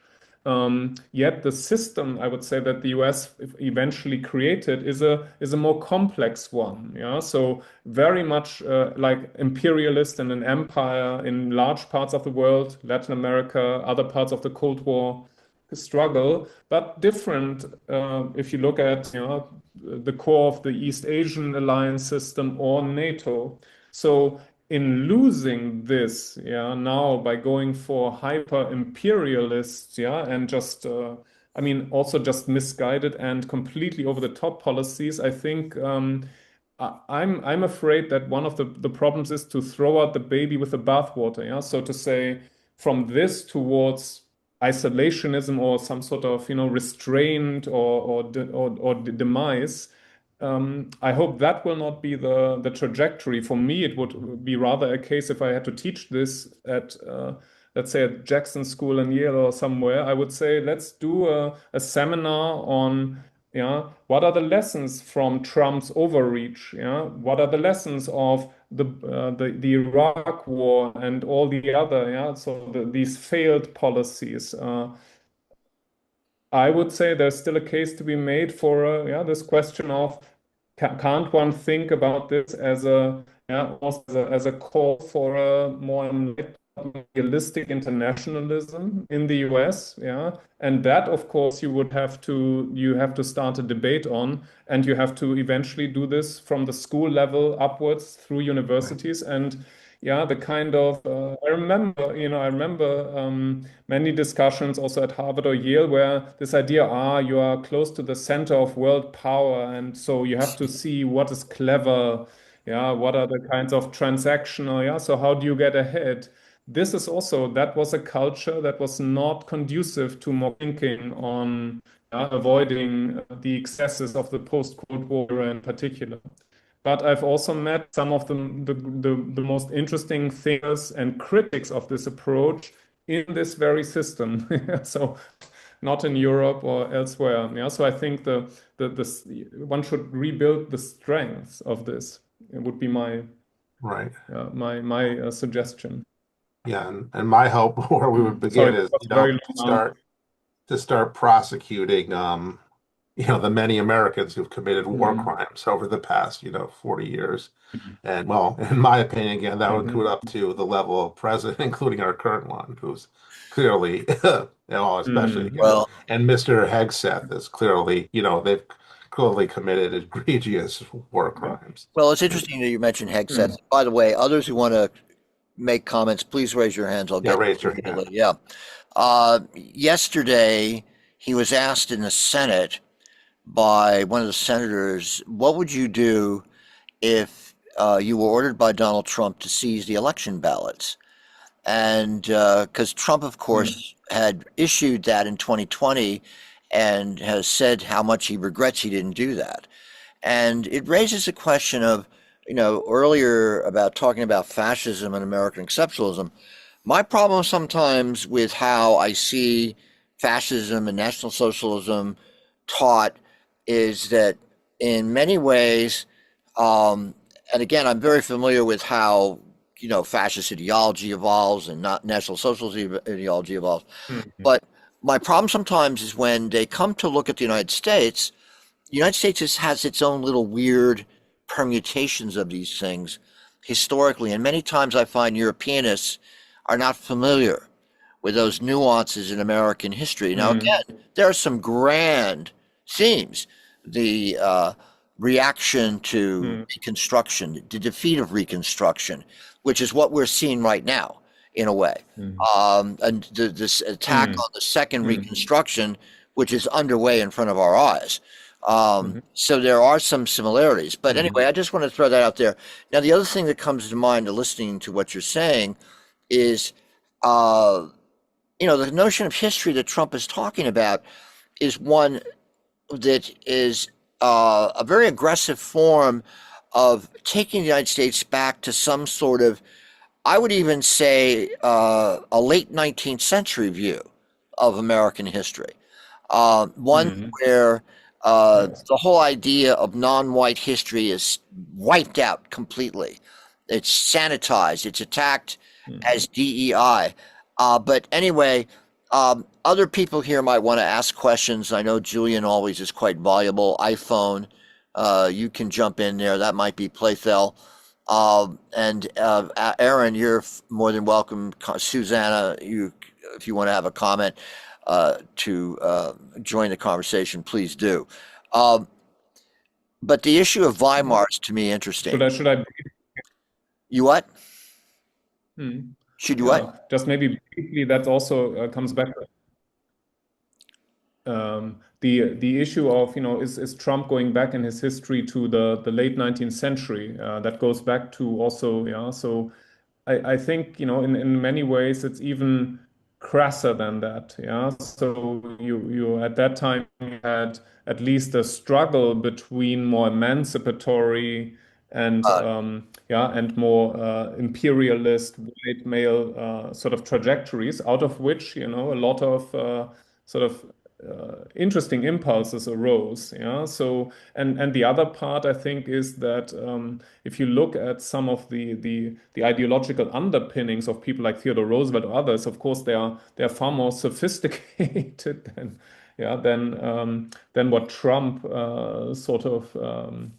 Yet the system, I would say, that the US eventually created is a more complex one. So very much like imperialist and an empire in large parts of the world, Latin America, other parts of the Cold War struggle, but different if you look at the core of the East Asian alliance system or NATO. So in losing this, now by going for hyper imperialists, and just, also just misguided and completely over the top policies, I think I'm afraid that one of the problems is to throw out the baby with the bathwater. So to say, from this towards isolationism or some sort of restraint or demise. I hope that will not be the trajectory. For me, it would be rather a case, if I had to teach this at, let's say, at Jackson School in Yale or somewhere, I would say, let's do a seminar on, what are the lessons from Trump's overreach? What are the lessons of the Iraq War and all the other, these failed policies? I would say there's still a case to be made for this question of can't one think about this as also as a call for a more realistic internationalism in the US, and that, of course, you have to start a debate on, and you have to eventually do this from the school level upwards through universities. And the kind of I remember many discussions also at Harvard or Yale where this idea, you are close to the center of world power, and so you have to see what is clever, what are the kinds of transactional, so how do you get ahead? This is also, that was a culture that was not conducive to more thinking on avoiding the excesses of the post-Cold War era in particular. But I've also met some of the most interesting thinkers and critics of this approach in this very system. So not in Europe or elsewhere. So I think one should rebuild the strengths of this. It would be my my suggestion. Yeah, and my hope where we would begin is to start prosecuting the many Americans who've committed war Mm. crimes over the past, 40 years. And well, in my opinion, again, that would include Mhm. up to the level of president, including our current one, who's clearly, especially, Mm. Well, and Mr. Hegseth is clearly, they've clearly committed egregious war Yeah. crimes. well, it's interesting that you mentioned Hegseth. Mm. By the way, others who want to make comments, please raise your hands. I'll Yeah, get to raise you your immediately. hand. Yeah. Yesterday, he was asked in the Senate by one of the senators, what would you do if you were ordered by Donald Trump to seize the election ballots? And because Trump, of Mm. course, had issued that in 2020 and has said how much he regrets he didn't do that. And it raises the question of, earlier about talking about fascism and American exceptionalism. My problem sometimes with how I see fascism and National Socialism taught is that in many ways, and again, I'm very familiar with how, fascist ideology evolves and not National Socialist ideology evolves. Mm. But my problem sometimes is when they come to look at the United States has its own little weird permutations of these things historically. And many times I find Europeanists are not familiar with those nuances in American history. Now, Mm. again, there are some grand themes. The reaction to Mm. Reconstruction, the defeat of Reconstruction, which is what we're seeing right now, in a way. Mm. And this attack Mm. on the second Mm. Reconstruction, which is underway in front of our eyes. Mhm. So there are some similarities. But Mhm. anyway, I just want to throw that out there. Now, the other thing that comes to mind listening to what you're saying is, uh, the notion of history that Trump is talking about is one that is a very aggressive form of taking the United States back to some sort of, I would even say, a late 19th century view of American history. One Mhm. where Yes. the whole idea of non-white history is wiped out completely. It's sanitized. It's attacked Mm. as DEI. But anyway, other people here might want to ask questions. I know Julian always is quite voluble. iPhone, you can jump in there. That might be Playthell. And Aaron, you're more than welcome. Susanna, if you want to have a comment to join the conversation, please do. Um, but the issue of Yeah. Weimar is to me interesting. Should I? You what? Mm. Should you what? Yeah. Just maybe briefly, that also comes back the issue of, is Trump going back in his history to the late 19th century? That goes back to also, yeah. So I think, in many ways it's even crasser than that. Yeah. So you at that time you had at least a struggle between more emancipatory and Uh, yeah, and more imperialist white male sort of trajectories, out of which, a lot of sort of interesting impulses arose. Yeah. So and the other part I think is that if you look at some of the ideological underpinnings of people like Theodore Roosevelt or others, of course they are far more sophisticated than yeah than what Trump sort of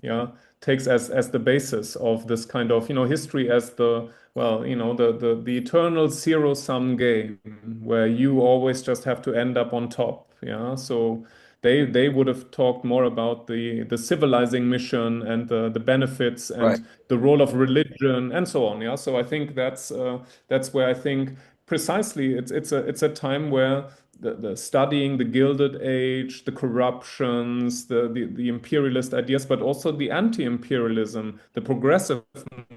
yeah takes as the basis of this kind of history as the well the eternal zero sum game where you always just have to end up on top. Yeah. So they would have talked more about the civilizing mission and the benefits right. and the role of religion and so on. Yeah. So I think that's where I think precisely it's a time where the studying the Gilded Age, the corruptions, the imperialist ideas, but also the anti-imperialism, the progressive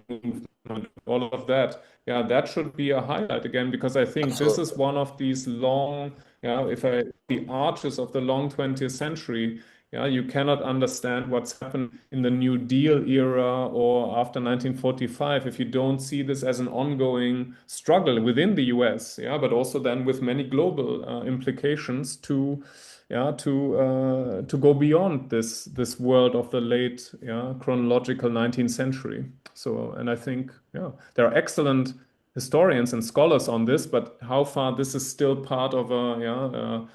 movement, all of that. Yeah, that should be a highlight again, because I think this is Absolutely. one of these long, yeah, the arches of the long 20th century. Yeah, you cannot understand what's happened in the New Deal era or after 1945 if you don't see this as an ongoing struggle within the US. Yeah, but also then with many global implications to yeah to go beyond this world of the late chronological 19th century. So and I think yeah there are excellent historians and scholars on this, but how far this is still part of the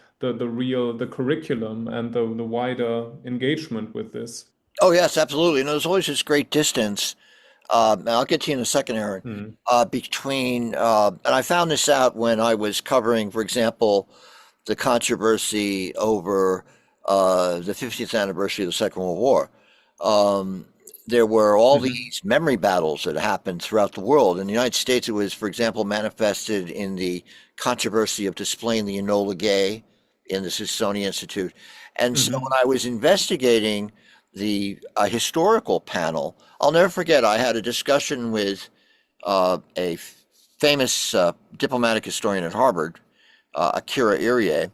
curriculum and the wider engagement with this. Oh, yes, absolutely. And there's always this great distance. And I'll get to you in a second, Aaron. Mm. Between, and I found this out when I was covering, for example, the controversy over the 50th anniversary of the Second World War. There were all these memory battles that happened throughout the world. In the United States, it was, for example, manifested in the controversy of displaying the Enola Gay in the Smithsonian Institute. And so when I was investigating the historical panel, I'll never forget, I had a discussion with a famous diplomatic historian at Harvard, Akira Irie,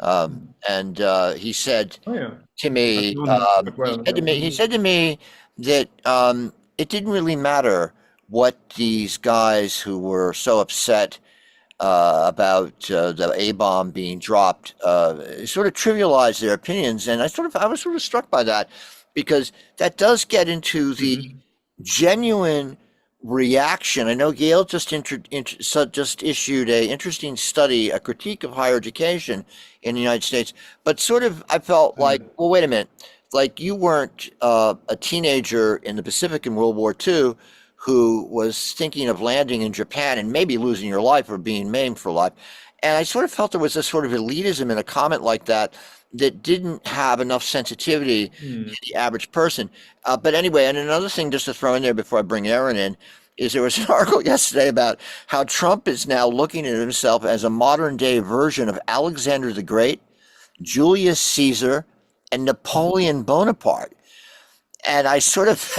and he said Oh yeah, to me, I've known him quite well. he said to me that it didn't really matter what these guys who were so upset about the A bomb being dropped sort of trivialized their opinions, and I was sort of struck by that because that does get into the genuine reaction. I know Yale just issued a interesting study, a critique of higher education in the United States, but sort of I felt like, well, wait a minute, like you weren't a teenager in the Pacific in World War II who was thinking of landing in Japan and maybe losing your life or being maimed for life. And I sort of felt there was a sort of elitism in a comment like that that didn't have enough sensitivity to the average person. But anyway, and another thing just to throw in there before I bring Aaron in, is there was an article yesterday about how Trump is now looking at himself as a modern day version of Alexander the Great, Julius Caesar, and Napoleon Bonaparte. And I sort of,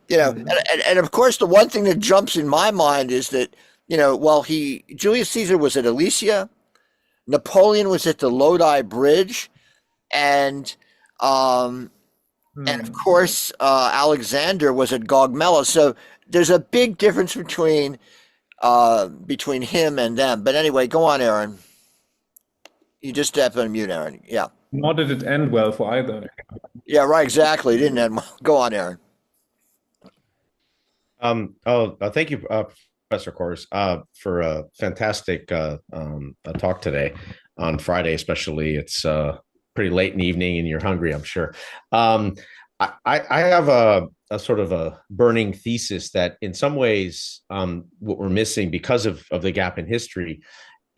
and of course, the one thing that jumps in my mind is that, Julius Caesar was at Alesia, Napoleon was at the Lodi Bridge, and of course Alexander was at Gaugamela. So there's a big difference between him and them. But anyway, go on, Aaron. You just have to unmute, Aaron. Yeah. Nor did it end well for either. Yeah, right. Exactly. It didn't end well. Go on, Aaron. Thank you, Professor Cohrs, for a fantastic talk today on Friday, especially. It's pretty late in the evening and you're hungry, I'm sure. I have a sort of a burning thesis that in some ways what we're missing because of the gap in history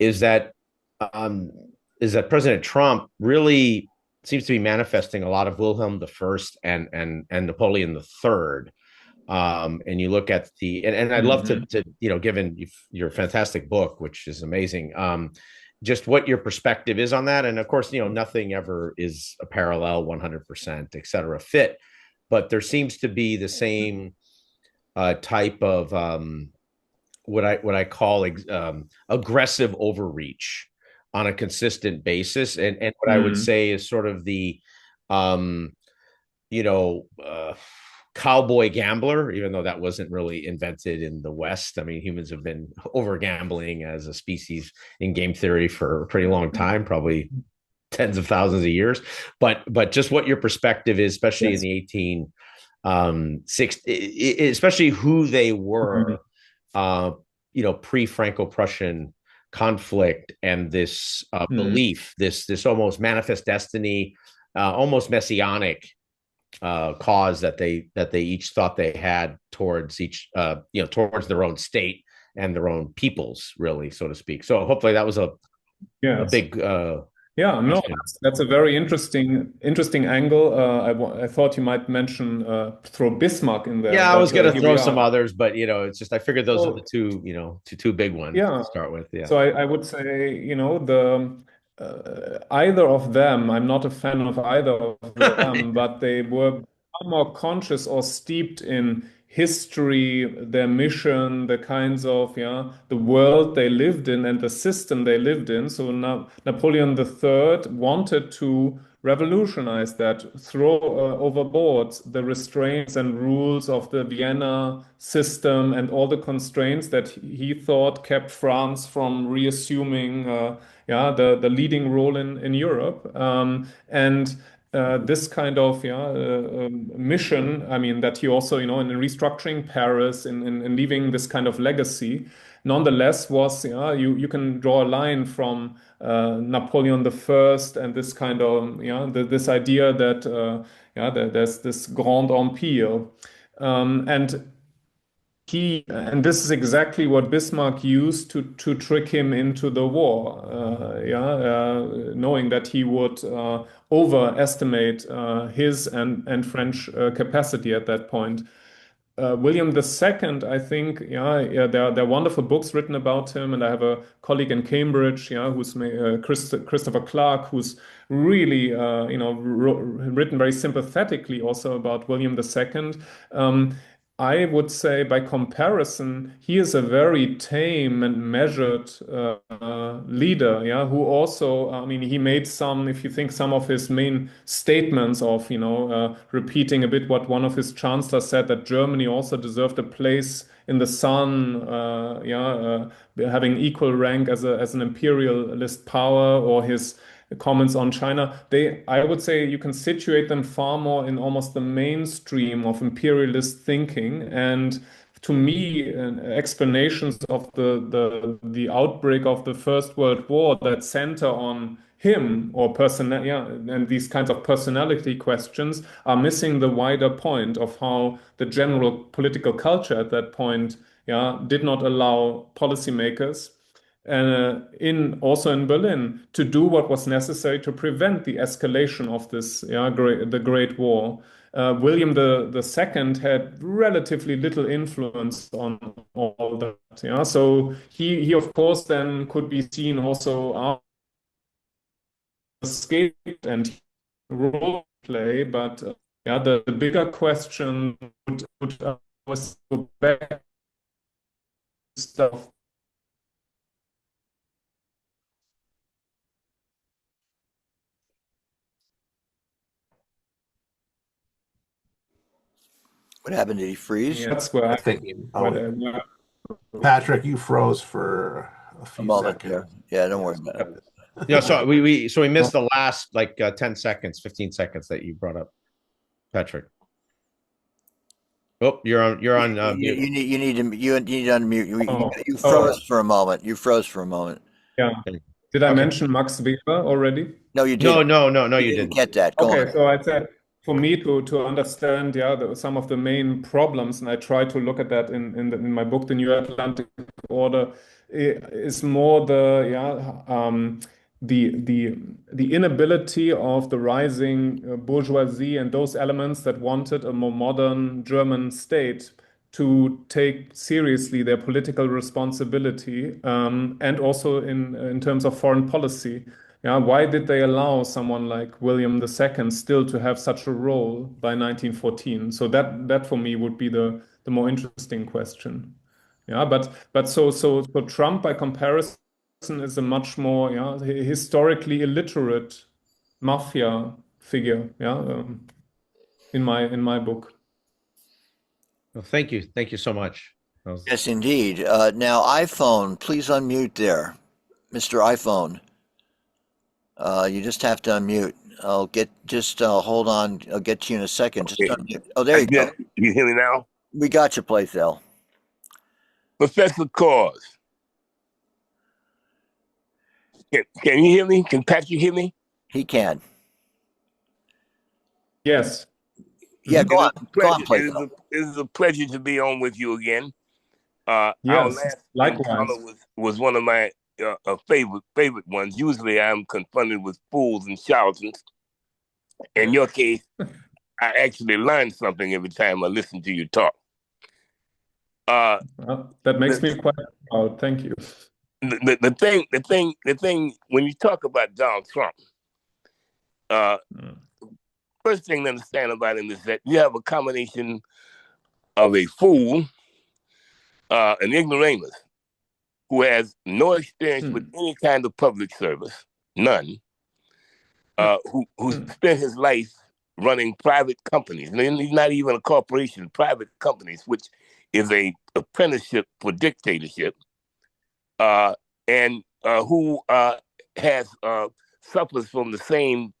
is that President Trump really seems to be manifesting a lot of Wilhelm I and Napoleon III. And you look at and I'd love to given your fantastic book, which is amazing, just what your perspective is on that. And of course, nothing ever is a parallel 100%, et cetera, fit, but there seems to be the same type of what I call aggressive overreach on a consistent basis. And what I would say is sort of the, cowboy gambler, even though that wasn't really invented in the West. I mean, humans have been over gambling as a species in game theory for a pretty long time, probably tens of thousands of years. But just what your perspective is, especially in the 1860s, especially who they were, pre-Franco-Prussian conflict and this belief, this almost manifest destiny, almost messianic cause that they each thought they had towards towards their own state and their own peoples, really, so to speak. So hopefully that was a big that's a very interesting angle. I thought you might mention throw Bismarck in there. Yeah, I was going to throw some others, but it's just I figured those are the two big ones to start with. Yeah. So I would say either of them, I'm not a fan of either of them, but they were far more conscious or steeped in history, their mission, the kinds of, the world they lived in and the system they lived in. So now Napoleon III wanted to revolutionize that, throw overboard the restraints and rules of the Vienna system and all the constraints that he thought kept France from reassuming the leading role in Europe. And this kind of mission, I mean, that he also, in restructuring Paris and leaving this kind of legacy, nonetheless was, you can draw a line from Napoleon the First and this kind of, this idea that, there's this Grand Empire. And this is exactly what Bismarck used to trick him into the war, knowing that he would overestimate his and French capacity at that point. William II, I think, there are wonderful books written about him, and I have a colleague in Cambridge, who's Christopher Clark, who's really, written very sympathetically also about William II. I would say, by comparison, he is a very tame and measured leader, who also, I mean, he made some, if you think some of his main statements of, repeating a bit what one of his chancellors said, that Germany also deserved a place in the sun, having equal rank as an imperialist power, or his comments on China, I would say you can situate them far more in almost the mainstream of imperialist thinking. And to me, explanations of the outbreak of the First World War that center on him or and these kinds of personality questions are missing the wider point of how the general political culture at that point, did not allow policymakers, also in Berlin, to do what was necessary to prevent the escalation of this, the Great War. William II had relatively little influence on all that. So he of course then could be seen also escaped and role play, but the bigger question was go back stuff. What happened? Did he freeze? Yeah, that's where I think. Patrick, you froze for a few moment seconds. there. Yeah, don't worry about it. Yeah, so we missed the last 10 seconds, 15 seconds that you brought up, Patrick. Oh, you're on mute. You need to unmute. You froze for a moment. You froze for a moment. Yeah. Did I mention Max Weber already? No, you didn't. No, you didn't Get that. Go on. So I said, for me to understand, some of the main problems, and I try to look at that in my book, The New Atlantic Order, is more the inability of the rising bourgeoisie and those elements that wanted a more modern German state to take seriously their political responsibility, and also in terms of foreign policy. Why did they allow someone like William II still to have such a role by 1914? So that for me would be the more interesting question. But so Trump, by comparison, is a much more historically illiterate mafia figure. In my book. Well, thank you so much. Yes, indeed. Now, iPhone, please unmute there, Mr. iPhone. You just have to unmute. Hold on. I'll get to you in a second. Just unmute. Oh, there you go. You hear me now? We got you, Playthell. Professor Cohrs. Can you hear me? Can Patrick hear me? He can. Yes. Yeah, go on, Playthell. It is a pleasure to be on with you again. Yes, our last likewise. was one of my favorite ones. Usually I'm confronted with fools and charlatans. In your case, I actually learn something every time I listen to you talk. That makes me quite proud. Thank you. The thing, when you talk about Donald Trump, first thing to understand about him is that you have a combination of a fool, an ignoramus, who has no experience with any kind of public service, none, who spent his life running private companies. And he's not even a corporation, private companies, which is a apprenticeship for dictatorship, and who suffers from the same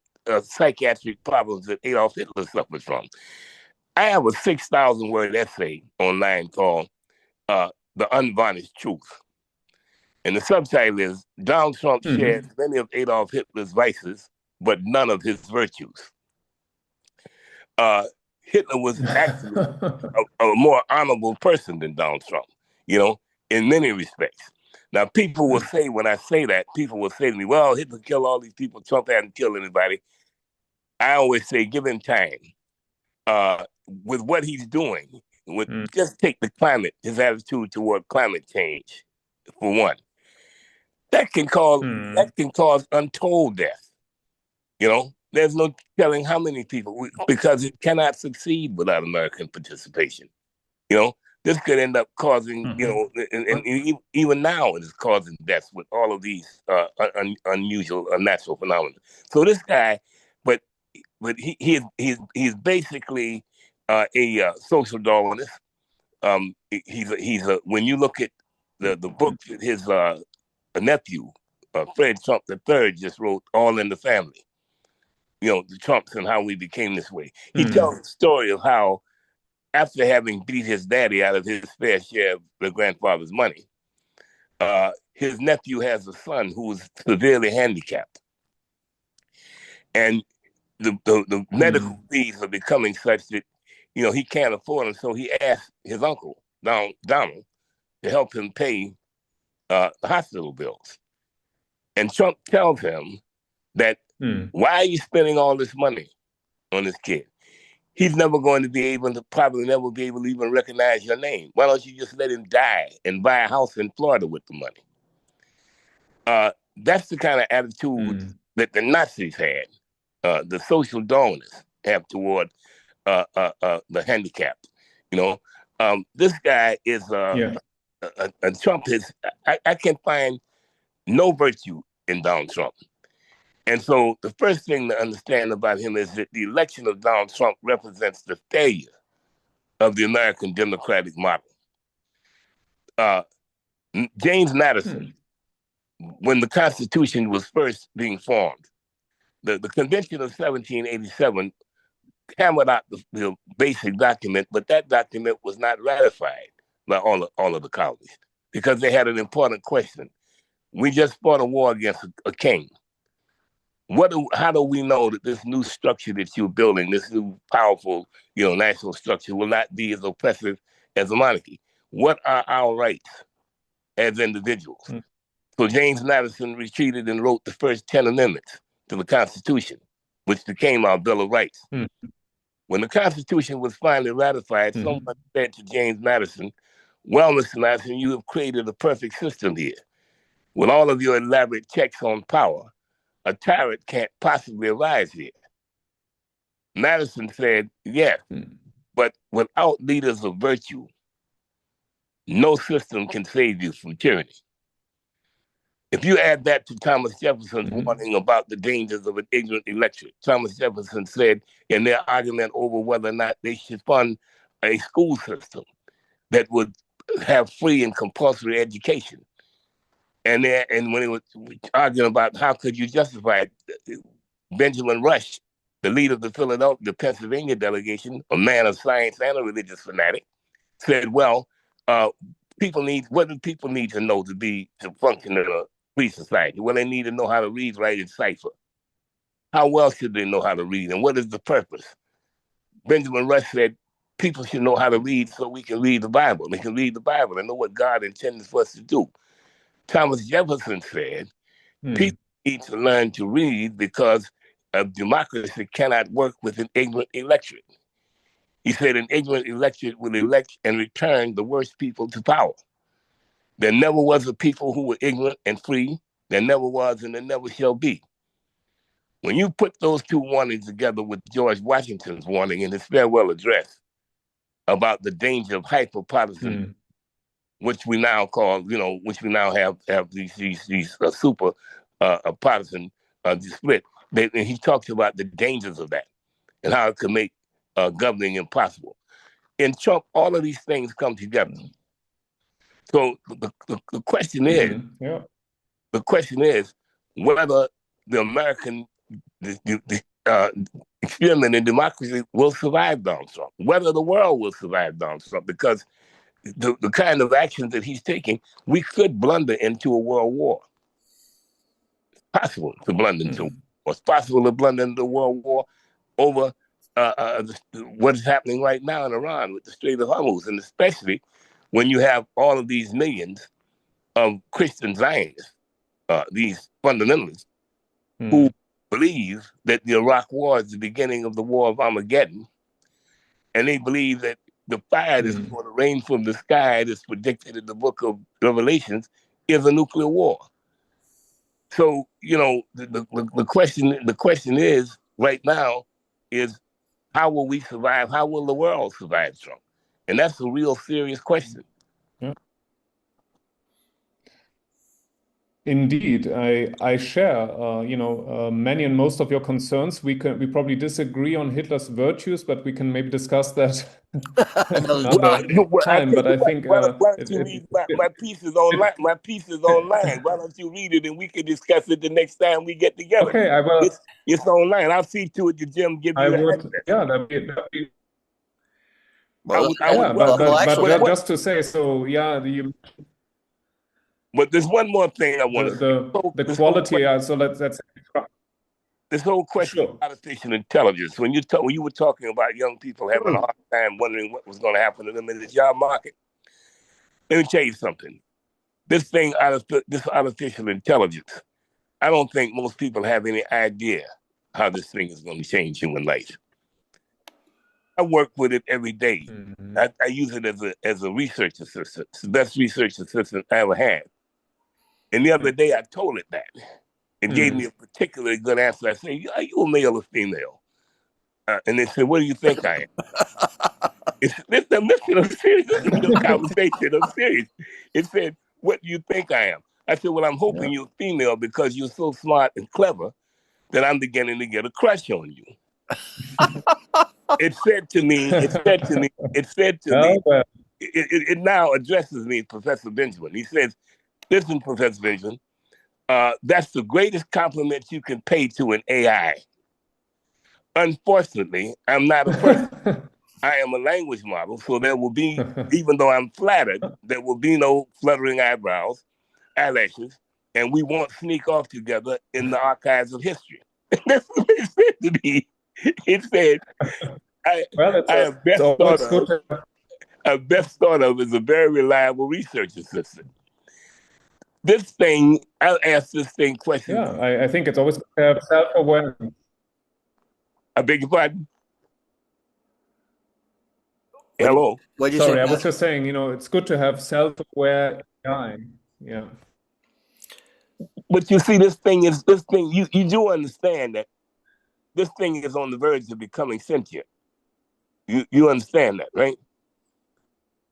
psychiatric problems that Adolf Hitler suffered from. I have a 6,000-word essay online called The Unvarnished Truth. And the subtitle is, Donald Trump shares many of Adolf Hitler's vices, but none of his virtues. Hitler was actually a more honorable person than Donald Trump, in many respects. Now, people will say, when I say that, people will say to me, well, Hitler killed all these people, Trump hadn't killed anybody. I always say, give him time. With what he's doing, just take the climate, his attitude toward climate change, for one. That can cause untold death. There's no telling how many people, because it cannot succeed without American participation. This could end up causing, and even now it is causing deaths with all of these unusual natural phenomena. So this guy, but he's basically a social Darwinist. He's a when you look at the book, his nephew, Fred Trump III, just wrote All in the Family. The Trumps and how we became this way. He tells the story of how, after having beat his daddy out of his fair share of the grandfather's money, his nephew has a son who is severely handicapped. And the medical fees are becoming such that, he can't afford them. So he asked his uncle, Donald, to help him pay the hospital bills. And Trump tells him that, why are you spending all this money on this kid? He's never going to be able to, probably never be able to even recognize your name. Why don't you just let him die and buy a house in Florida with the money? That's the kind of attitude that the Nazis had, the social Darwinists have toward the handicapped. This guy is, Trump is, I can find no virtue in Donald Trump. And so the first thing to understand about him is that the election of Donald Trump represents the failure of the American democratic model. James Madison, when the Constitution was first being formed, the Convention of 1787 hammered out the basic document, but that document was not ratified by all of the colonies because they had an important question. We just fought a war against a king. How do we know that this new structure that you're building, this new powerful, national structure, will not be as oppressive as a monarchy? What are our rights as individuals? So James Madison retreated and wrote the first 10 amendments to the Constitution, which became our Bill of Rights. When the Constitution was finally ratified, someone said to James Madison, well, Mr. Madison, you have created a perfect system here. With all of your elaborate checks on power, a tyrant can't possibly arise here. Madison said, yes, but without leaders of virtue, no system can save you from tyranny. If you add that to Thomas Jefferson's warning about the dangers of an ignorant electorate, Thomas Jefferson said in their argument over whether or not they should fund a school system that would have free and compulsory education. And when he was arguing about how could you justify it, Benjamin Rush, the leader of the Pennsylvania delegation, a man of science and a religious fanatic, said, well, what do people need to know to function in a free society? Well, they need to know how to read, write, and cipher. How well should they know how to read, and what is the purpose? Benjamin Rush said, people should know how to read so we can read the Bible. They can read the Bible and know what God intended for us to do. Thomas Jefferson said, people need to learn to read because a democracy cannot work with an ignorant electorate. He said an ignorant electorate will elect and return the worst people to power. There never was a people who were ignorant and free. There never was, and there never shall be. When you put those two warnings together with George Washington's warning in his farewell address about the danger of hyper-partisan, which we now call, which we now have these super partisan split. And he talks about the dangers of that and how it could make governing impossible. In Trump, all of these things come together. So the question is, whether the American, the experiment in democracy will survive Donald Trump, whether the world will survive Donald Trump, because the kind of actions that he's taking, we could blunder into a world war. It's possible to blunder into a war. It's possible to blunder into a world war over what is happening right now in Iran with the Strait of Hormuz, and especially when you have all of these millions of Christian Zionists, these fundamentalists, who believe that the Iraq War is the beginning of the War of Armageddon, and they believe that the fire that's going to rain from the sky that's predicted in the book of Revelations is a nuclear war. So, the question is right now is, how will we survive? How will the world survive Trump? And that's a real serious question. Indeed, I share, many and most of your concerns. We probably disagree on Hitler's virtues, but we can maybe discuss that another time. But I think why don't you read my piece is online. My piece is online. Why don't you read it and we can discuss it the next time we get together? Okay, I will. It's online. I'll see to it the Jim give you access. Yeah, that'd be But just to say, so yeah, but there's one more thing I want to say. The quality. So let's this whole question of artificial intelligence. When you were talking about young people having a hard time wondering what was going to happen to them in the job market, let me tell you something. This artificial intelligence, I don't think most people have any idea how this thing is going to change human life. I work with it every day. I use it as a research assistant. It's the best research assistant I ever had. And the other day I told it that. It gave me a particularly good answer. I said, "Are you a male or female?" And they said, "What do you think I am?" I'm serious. This is a conversation. I'm serious. It said, "What do you think I am?" I said, "Well, I'm hoping you're female because you're so smart and clever that I'm beginning to get a crush on you." It said to me, it now addresses me, Professor Benjamin. He says, "Listen, Professor Benjamin, that's the greatest compliment you can pay to an AI. Unfortunately, I'm not a person. I am a language model, so there will be, even though I'm flattered, there will be no fluttering eyebrows, eyelashes, and we won't sneak off together in the archives of history." That's what it said to me. It said, I have best thought of as a very reliable research assistant. This thing, I'll ask this thing questions. Yeah, I think it's always good to have self-awareness. I beg your pardon? Hello? Sorry, I was just saying, it's good to have self-aware AI. Yeah. But you see, you do understand that this thing is on the verge of becoming sentient. You understand that, right?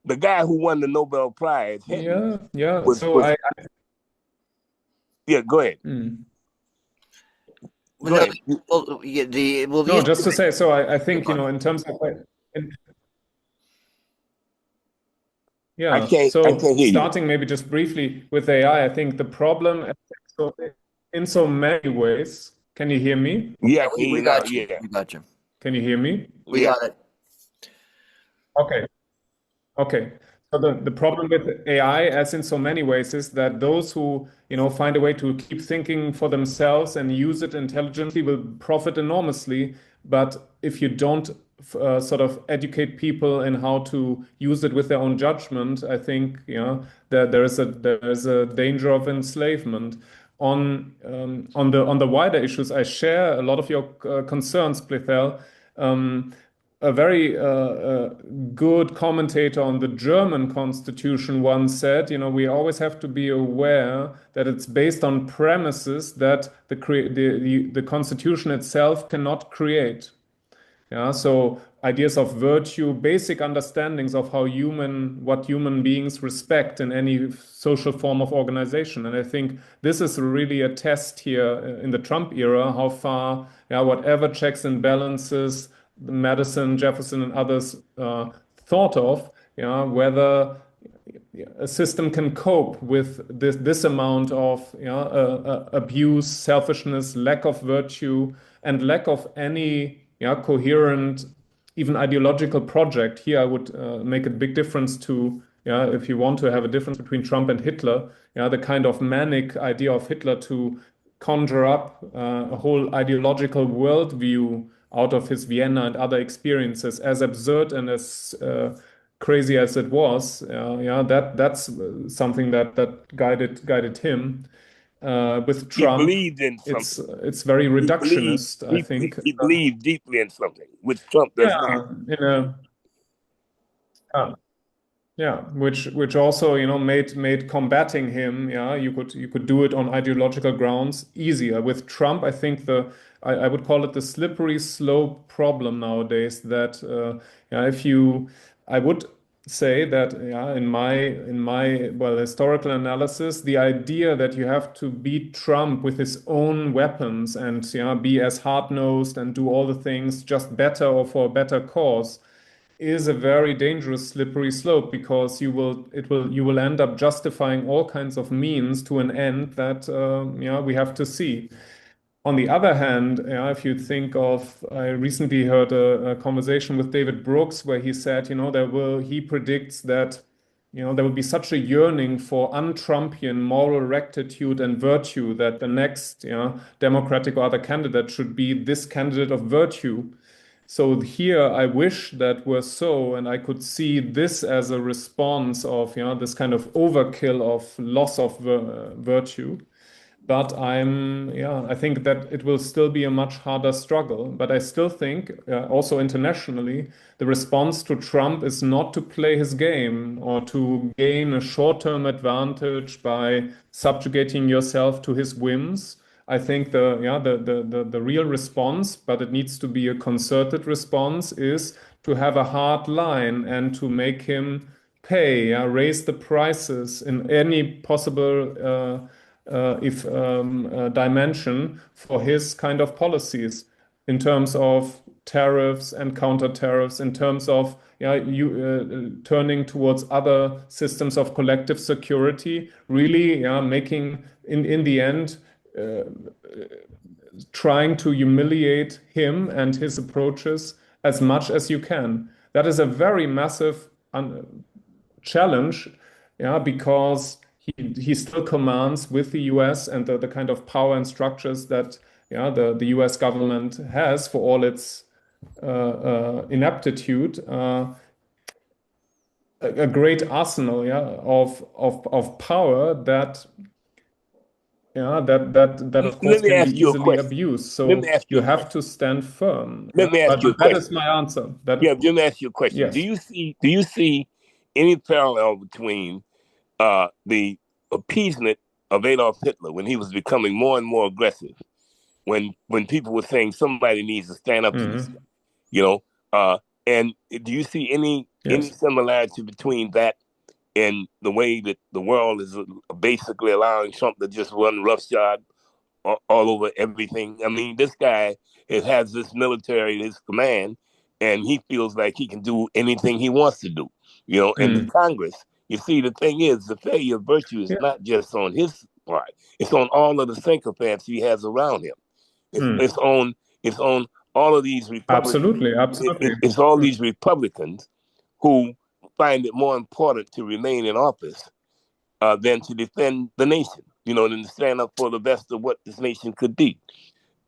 The guy who won the Nobel Prize. Yeah. Go ahead. Just to say, so I think, in terms of... I can't starting maybe just briefly with AI, I think the problem in so many ways... Can you hear me? Yeah, we got you. We got you. Can you hear me? We got it. Okay. So the problem with AI, as in so many ways, is that those who find a way to keep thinking for themselves and use it intelligently will profit enormously. But if you don't sort of educate people in how to use it with their own judgment, I think there is a danger of enslavement. On the wider issues, I share a lot of your concerns, Playthell. A very good commentator on the German constitution once said, we always have to be aware that it's based on premises that the constitution itself cannot create. Yeah, so ideas of virtue, basic understandings of what human beings respect in any social form of organization. And I think this is really a test here in the Trump era, how far, whatever checks and balances Madison, Jefferson, and others thought of, whether a system can cope with this amount of abuse, selfishness, lack of virtue, and lack of any coherent, even ideological project. Here I would make a big difference to, if you want to have a difference between Trump and Hitler, the kind of manic idea of Hitler to conjure up a whole ideological worldview out of his Vienna and other experiences, as absurd and as crazy as it was. That's something that guided him. With Trump, he believed in something. It's very reductionist. I think he believed deeply in something, which Trump does not. Which also made combating him, you could do it on ideological grounds easier. With Trump, I think I would call it the slippery slope problem nowadays. That I would say that in my historical analysis, the idea that you have to beat Trump with his own weapons and be as hard-nosed and do all the things just better or for a better cause is a very dangerous slippery slope, because you will end up justifying all kinds of means to an end that we have to see. On the other hand, if you think of, I recently heard a conversation with David Brooks where he said, he predicts that there will be such a yearning for un-Trumpian moral rectitude and virtue that the next Democratic or other candidate should be this candidate of virtue. So here, I wish that were so, and I could see this as a response of this kind of overkill of loss of virtue. But I think that it will still be a much harder struggle. But I still think, also internationally, the response to Trump is not to play his game or to gain a short-term advantage by subjugating yourself to his whims. I think the real response, but it needs to be a concerted response, is to have a hard line and to make him pay, raise the prices in any possible dimension for his kind of policies, in terms of tariffs and counter tariffs, in terms of turning towards other systems of collective security, really making in the end trying to humiliate him and his approaches as much as you can. That is a very massive challenge, because he still commands, with the US and the kind of power and structures that the US government has, for all its ineptitude, a great arsenal of power that of course can be easily abused. So you have to stand firm. Let me ask you a question. That is my answer. Let me ask you a question. Yes. Do you see any parallel between the appeasement of Adolf Hitler when he was becoming more and more aggressive, when people were saying somebody needs to stand up to this guy, and do you see any similarity between that and the way that the world is basically allowing Trump to just run roughshod all over everything? I mean, this guy has this military at his command, and he feels like he can do anything he wants to do, and the Congress. You see, the thing is, the failure of virtue is not just on his part; it's on all of the sycophants he has around him. It's on all of these Republicans. Absolutely. It's all these Republicans who find it more important to remain in office than to defend the nation. Than to stand up for the best of what this nation could be.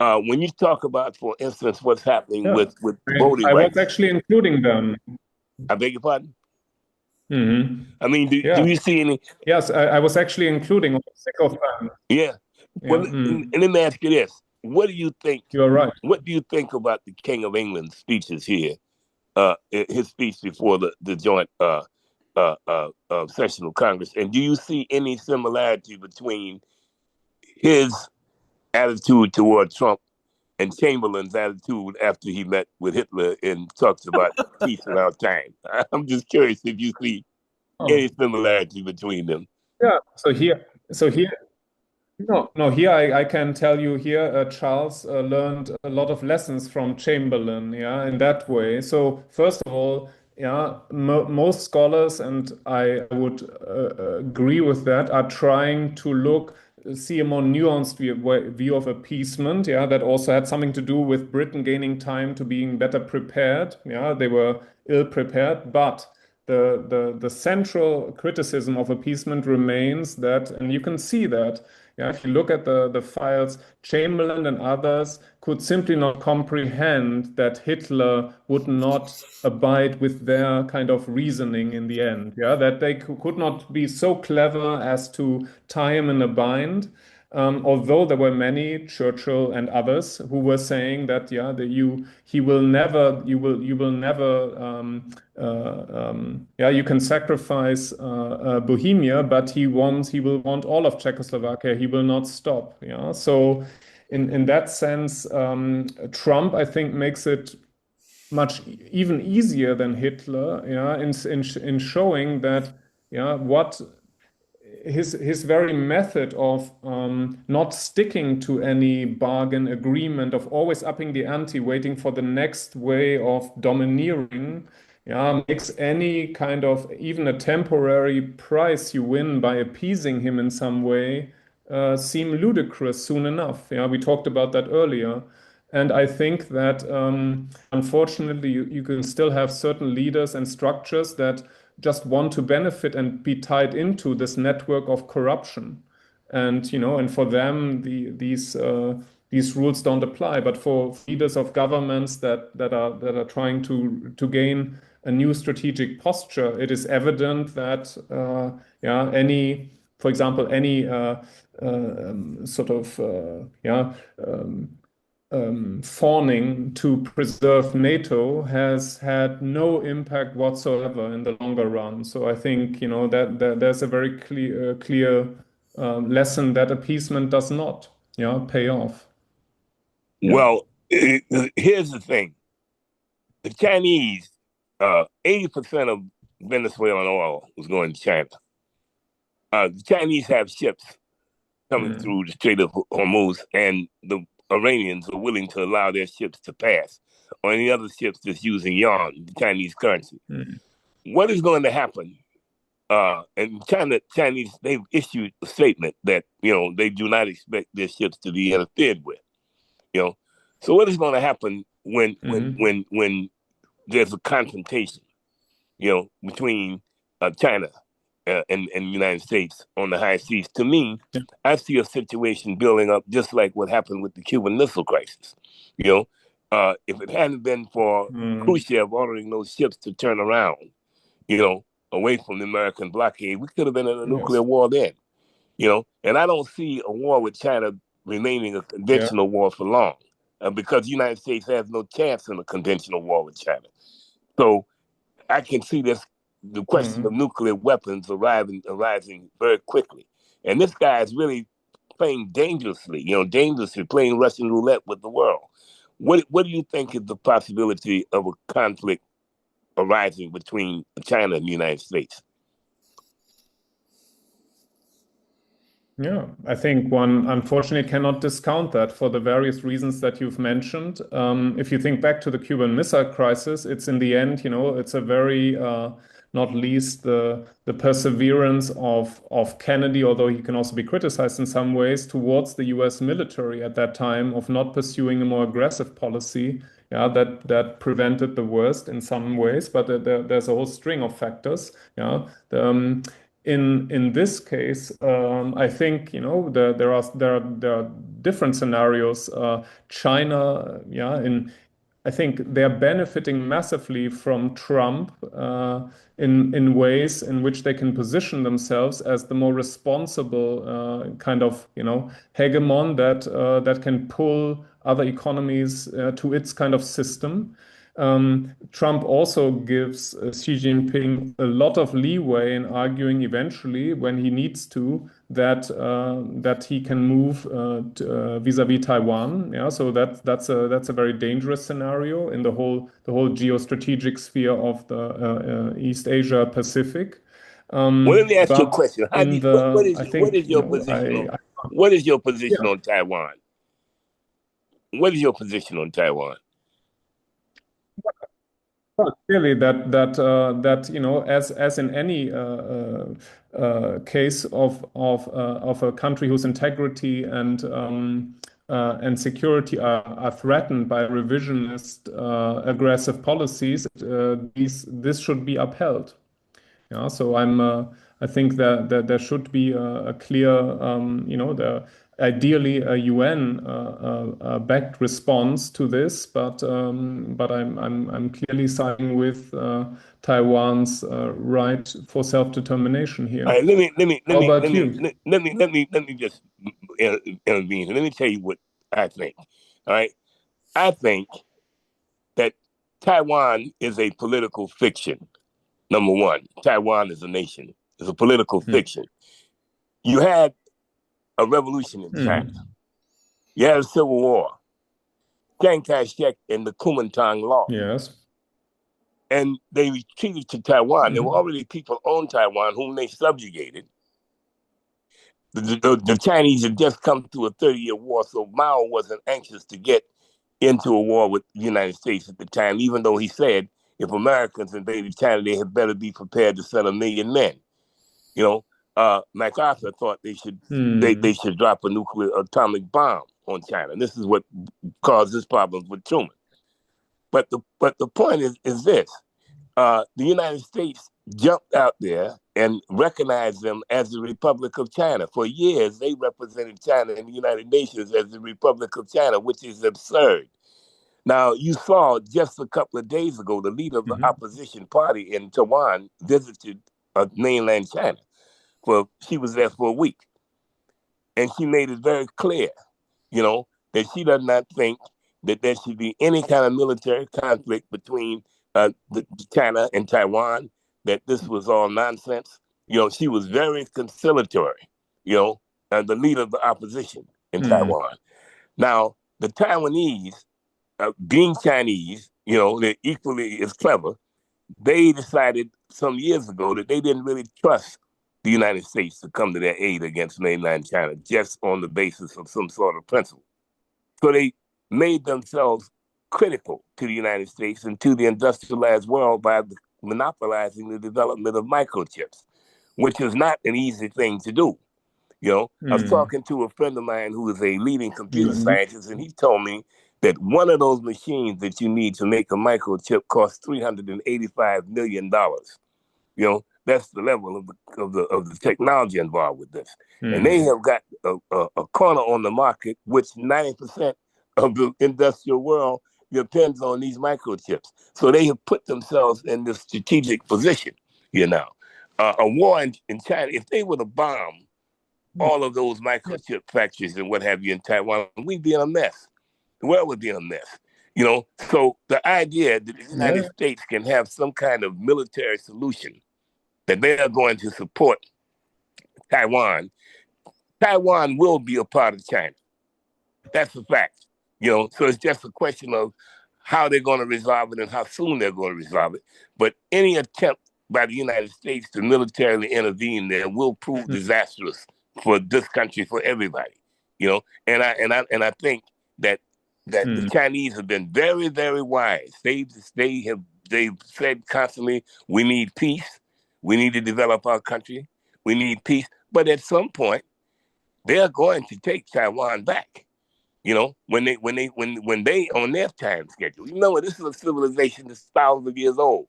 When you talk about, for instance, what's happening with voting rights, I was actually including them. I beg your pardon? I mean, do you see any? Yes, I was actually including sycophants. Yeah. Well, and let me ask you this: what do you think? You're right. What do you think about the King of England's speeches here? His speech before the joint session of Congress, and do you see any similarity between his attitude toward Trump and Chamberlain's attitude after he met with Hitler and talks about peace in our time? I'm just curious if you see any similarity between them. Yeah. So here, no. Here I can tell you here, Charles learned a lot of lessons from Chamberlain. In that way. So first of all, most scholars, and I would agree with that, are trying to look see a more nuanced view of appeasement. Yeah, that also had something to do with Britain gaining time to being better prepared. Yeah, they were ill prepared, but the central criticism of appeasement remains that, and you can see that. Yeah, if you look at the files, Chamberlain and others could simply not comprehend that Hitler would not abide with their kind of reasoning in the end. Yeah, that they could not be so clever as to tie him in a bind. Although there were many, Churchill and others, who were saying that, yeah, you will never yeah, you can sacrifice Bohemia, but he will want all of Czechoslovakia. He will not stop. Yeah, so in that sense, Trump, I think, makes it much even easier than Hitler. Yeah, in showing that, yeah, what his very method of not sticking to any bargain agreement, of always upping the ante, waiting for the next way of domineering, yeah, makes any kind of even a temporary prize you win by appeasing him in some way seem ludicrous soon enough. Yeah, we talked about that earlier. And I think that unfortunately you can still have certain leaders and structures that just want to benefit and be tied into this network of corruption. And and for them these rules don't apply. But for leaders of governments that are trying to gain a new strategic posture, it is evident that any, for example, any sort of fawning to preserve NATO has had no impact whatsoever in the longer run. So I think that there's a very clear lesson that appeasement does not pay off. Well, here's the thing: the Chinese, 80% of Venezuelan oil was going to China. The Chinese have ships coming through the Strait of Hormuz, and the Iranians are willing to allow their ships to pass, or any other ships that's using yuan, the Chinese currency. What is going to happen? And Chinese, they've issued a statement that they do not expect their ships to be interfered with. So what is going to happen when there's a confrontation, between China and the United States on the high seas? To me, I see a situation building up just like what happened with the Cuban Missile Crisis. If it hadn't been for Khrushchev ordering those ships to turn around, away from the American blockade, we could have been in a nuclear war then. And I don't see a war with China remaining a conventional war for long, because the United States has no chance in a conventional war with China. So I can see the question of nuclear weapons arising very quickly. And this guy is really playing dangerously, playing Russian roulette with the world. What do you think is the possibility of a conflict arising between China and the United States? Yeah, I think one unfortunately cannot discount that for the various reasons that you've mentioned. If you think back to the Cuban Missile Crisis, it's in the end, it's a very, not least the perseverance of Kennedy, although he can also be criticized in some ways, towards the US military at that time of not pursuing a more aggressive policy. Yeah, that prevented the worst in some ways, but there's a whole string of factors. Yeah. In this case, I think there are different scenarios. China, I think they're benefiting massively from Trump in ways in which they can position themselves as the more responsible kind of hegemon that can pull other economies to its kind of system. Trump also gives Xi Jinping a lot of leeway in arguing eventually, when he needs to, that he can move vis-a-vis Taiwan. Yeah, so that's a very dangerous scenario in the whole geostrategic sphere of the East Asia Pacific. Well, let me ask you a question. What is your position? What is your position on Taiwan? What is your position on Taiwan? Well, clearly, that as in any case of a country whose integrity and security are threatened by revisionist aggressive policies, this should be upheld. Yeah, so I think that there should be a clear, ideally a UN backed response to this, but I'm clearly siding with Taiwan's right for self-determination here. All right, let me just intervene. Let me tell you what I think. All right, I think that Taiwan is a political fiction. Number one, Taiwan is a nation. It's a political fiction. You had a revolution in China. You had a civil war. Chiang Kai-shek and the Kuomintang Law. Yes. And they retreated to Taiwan. There were already people on Taiwan whom they subjugated. The Chinese had just come through a 30-year war, so Mao wasn't anxious to get into a war with the United States at the time, even though he said, if Americans invaded China, they had better be prepared to send 1 million men. MacArthur thought they should drop a nuclear atomic bomb on China. This is what caused this problem with Truman. But the point is this: the United States jumped out there and recognized them as the Republic of China. For years, they represented China in the United Nations as the Republic of China, which is absurd. Now, you saw just a couple of days ago, the leader of the opposition party in Taiwan visited mainland China. She was there for a week. And she made it very clear, that she does not think that there should be any kind of military conflict between China and Taiwan, that this was all nonsense. She was very conciliatory, and the leader of the opposition in Taiwan. Now, the Taiwanese, being Chinese, they're equally as clever. They decided some years ago that they didn't really trust the United States to come to their aid against mainland China just on the basis of some sort of principle. So they made themselves critical to the United States and to the industrialized world by monopolizing the development of microchips, which is not an easy thing to do. I was talking to a friend of mine who is a leading computer scientist, and he told me that one of those machines that you need to make a microchip costs $385 million. That's the level of the technology involved with this. And they have got a corner on the market, which 90% of the industrial world depends on these microchips. So they have put themselves in this strategic position, A war in China, if they were to bomb all of those microchip factories and what have you in Taiwan, we'd be in a mess. The world would be in a mess. So the idea that the United States can have some kind of military solution, that they are going to support Taiwan will be a part of China. That's a fact. So it's just a question of how they're going to resolve it and how soon they're going to resolve it. But any attempt by the United States to militarily intervene there will prove disastrous for this country, for everybody. And I think that the Chinese have been very, very wise. They've said constantly, we need peace. We need to develop our country. We need peace. But at some point, they're going to take Taiwan back. When they on their time schedule. This is a civilization that's thousands of years old.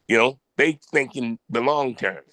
They think in the long term.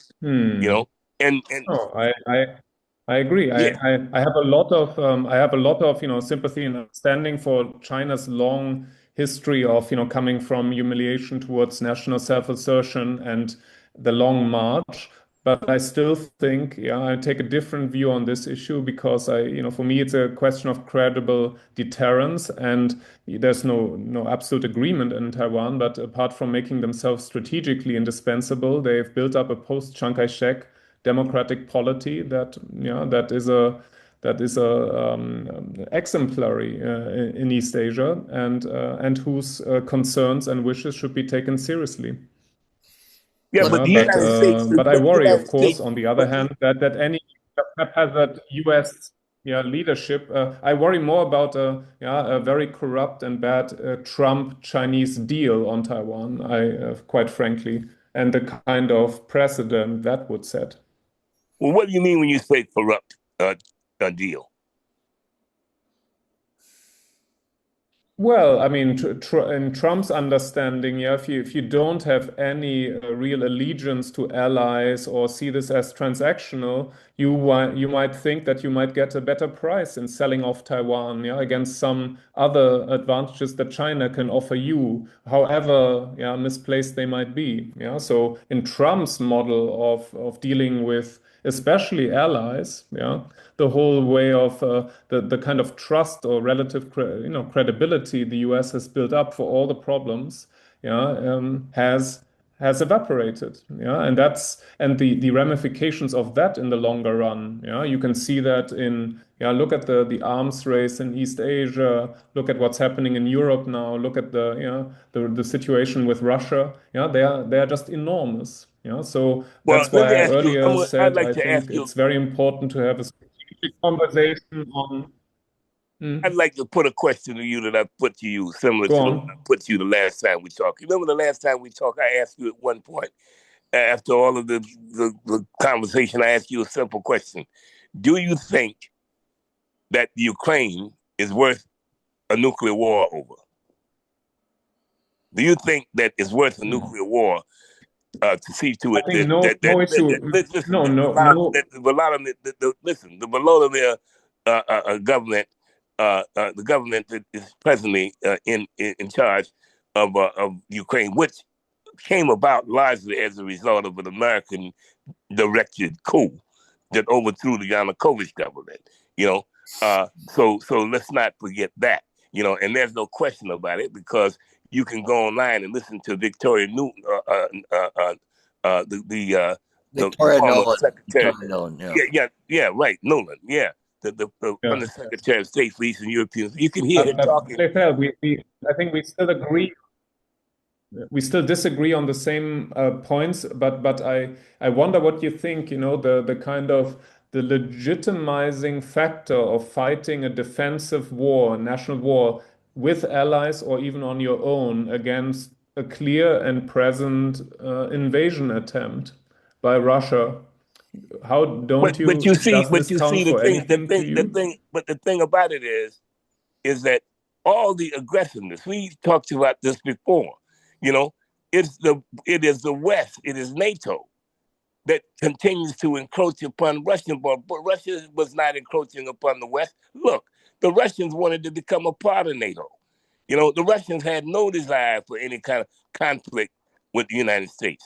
I agree. Yeah. I have a lot of sympathy and understanding for China's long history of coming from humiliation towards national self-assertion and the long march. But I still think, I take a different view on this issue because for me, it's a question of credible deterrence, and there's no absolute agreement in Taiwan. But apart from making themselves strategically indispensable, they've built up a post-Chiang Kai-shek democratic polity that is exemplary in East Asia, and whose concerns and wishes should be taken seriously. Yeah, but the United States. But I worry, of course, on the other hand, that any haphazard U.S. leadership. I worry more about a very corrupt and bad Trump-Chinese deal on Taiwan, quite frankly, and the kind of precedent that would set. Well, what do you mean when you say corrupt deal? Well, I mean, in Trump's understanding, if you don't have any real allegiance to allies or see this as transactional, you might think that you might get a better price in selling off Taiwan, against some other advantages that China can offer you, however, misplaced they might be. So in Trump's model of dealing with especially allies, the whole way of the kind of trust or relative credibility the US has built up for all the problems, has evaporated, and the ramifications of that in the longer run. You can see that in look at the arms race in East Asia, look at what's happening in Europe now, look at the situation with Russia. They are just enormous. So that's Well, let why me I ask you. earlier I'd said like I to ask think you. it's very important to have a strategic conversation on. I'd like to put a question to you that I put to you, similar Go to the on. one I put to you the last time we talked. You remember the last time we talked, I asked you at one point, after all of the conversation, I asked you a simple question. Do you think that Ukraine is worth a nuclear war over? Do you think that it's worth a nuclear war to see to it I think no issue. the Volodymyr government, the government that is presently in charge of Ukraine, which came about largely as a result of an American directed coup that overthrew the Yanukovych government. So let's not forget that. And there's no question about it, because you can go online and listen to Victoria Newton, the Victoria former Nolan. secretary. Victoria Nolan, Right, Nolan, the Undersecretary of State for Eastern Europeans. You can hear her talking. I think we still agree. We still disagree on the same points, but I wonder what you think. The kind of the legitimizing factor of fighting a defensive war, a national war, with allies or even on your own against a clear and present invasion attempt by Russia. How don't you? But you see, does this count for anything to you? the thing about it is that all the aggressiveness, we talked about this before. It is the West, it is NATO that continues to encroach upon Russian border. But Russia was not encroaching upon the West. Look, the Russians wanted to become a part of NATO. The Russians had no desire for any kind of conflict with the United States.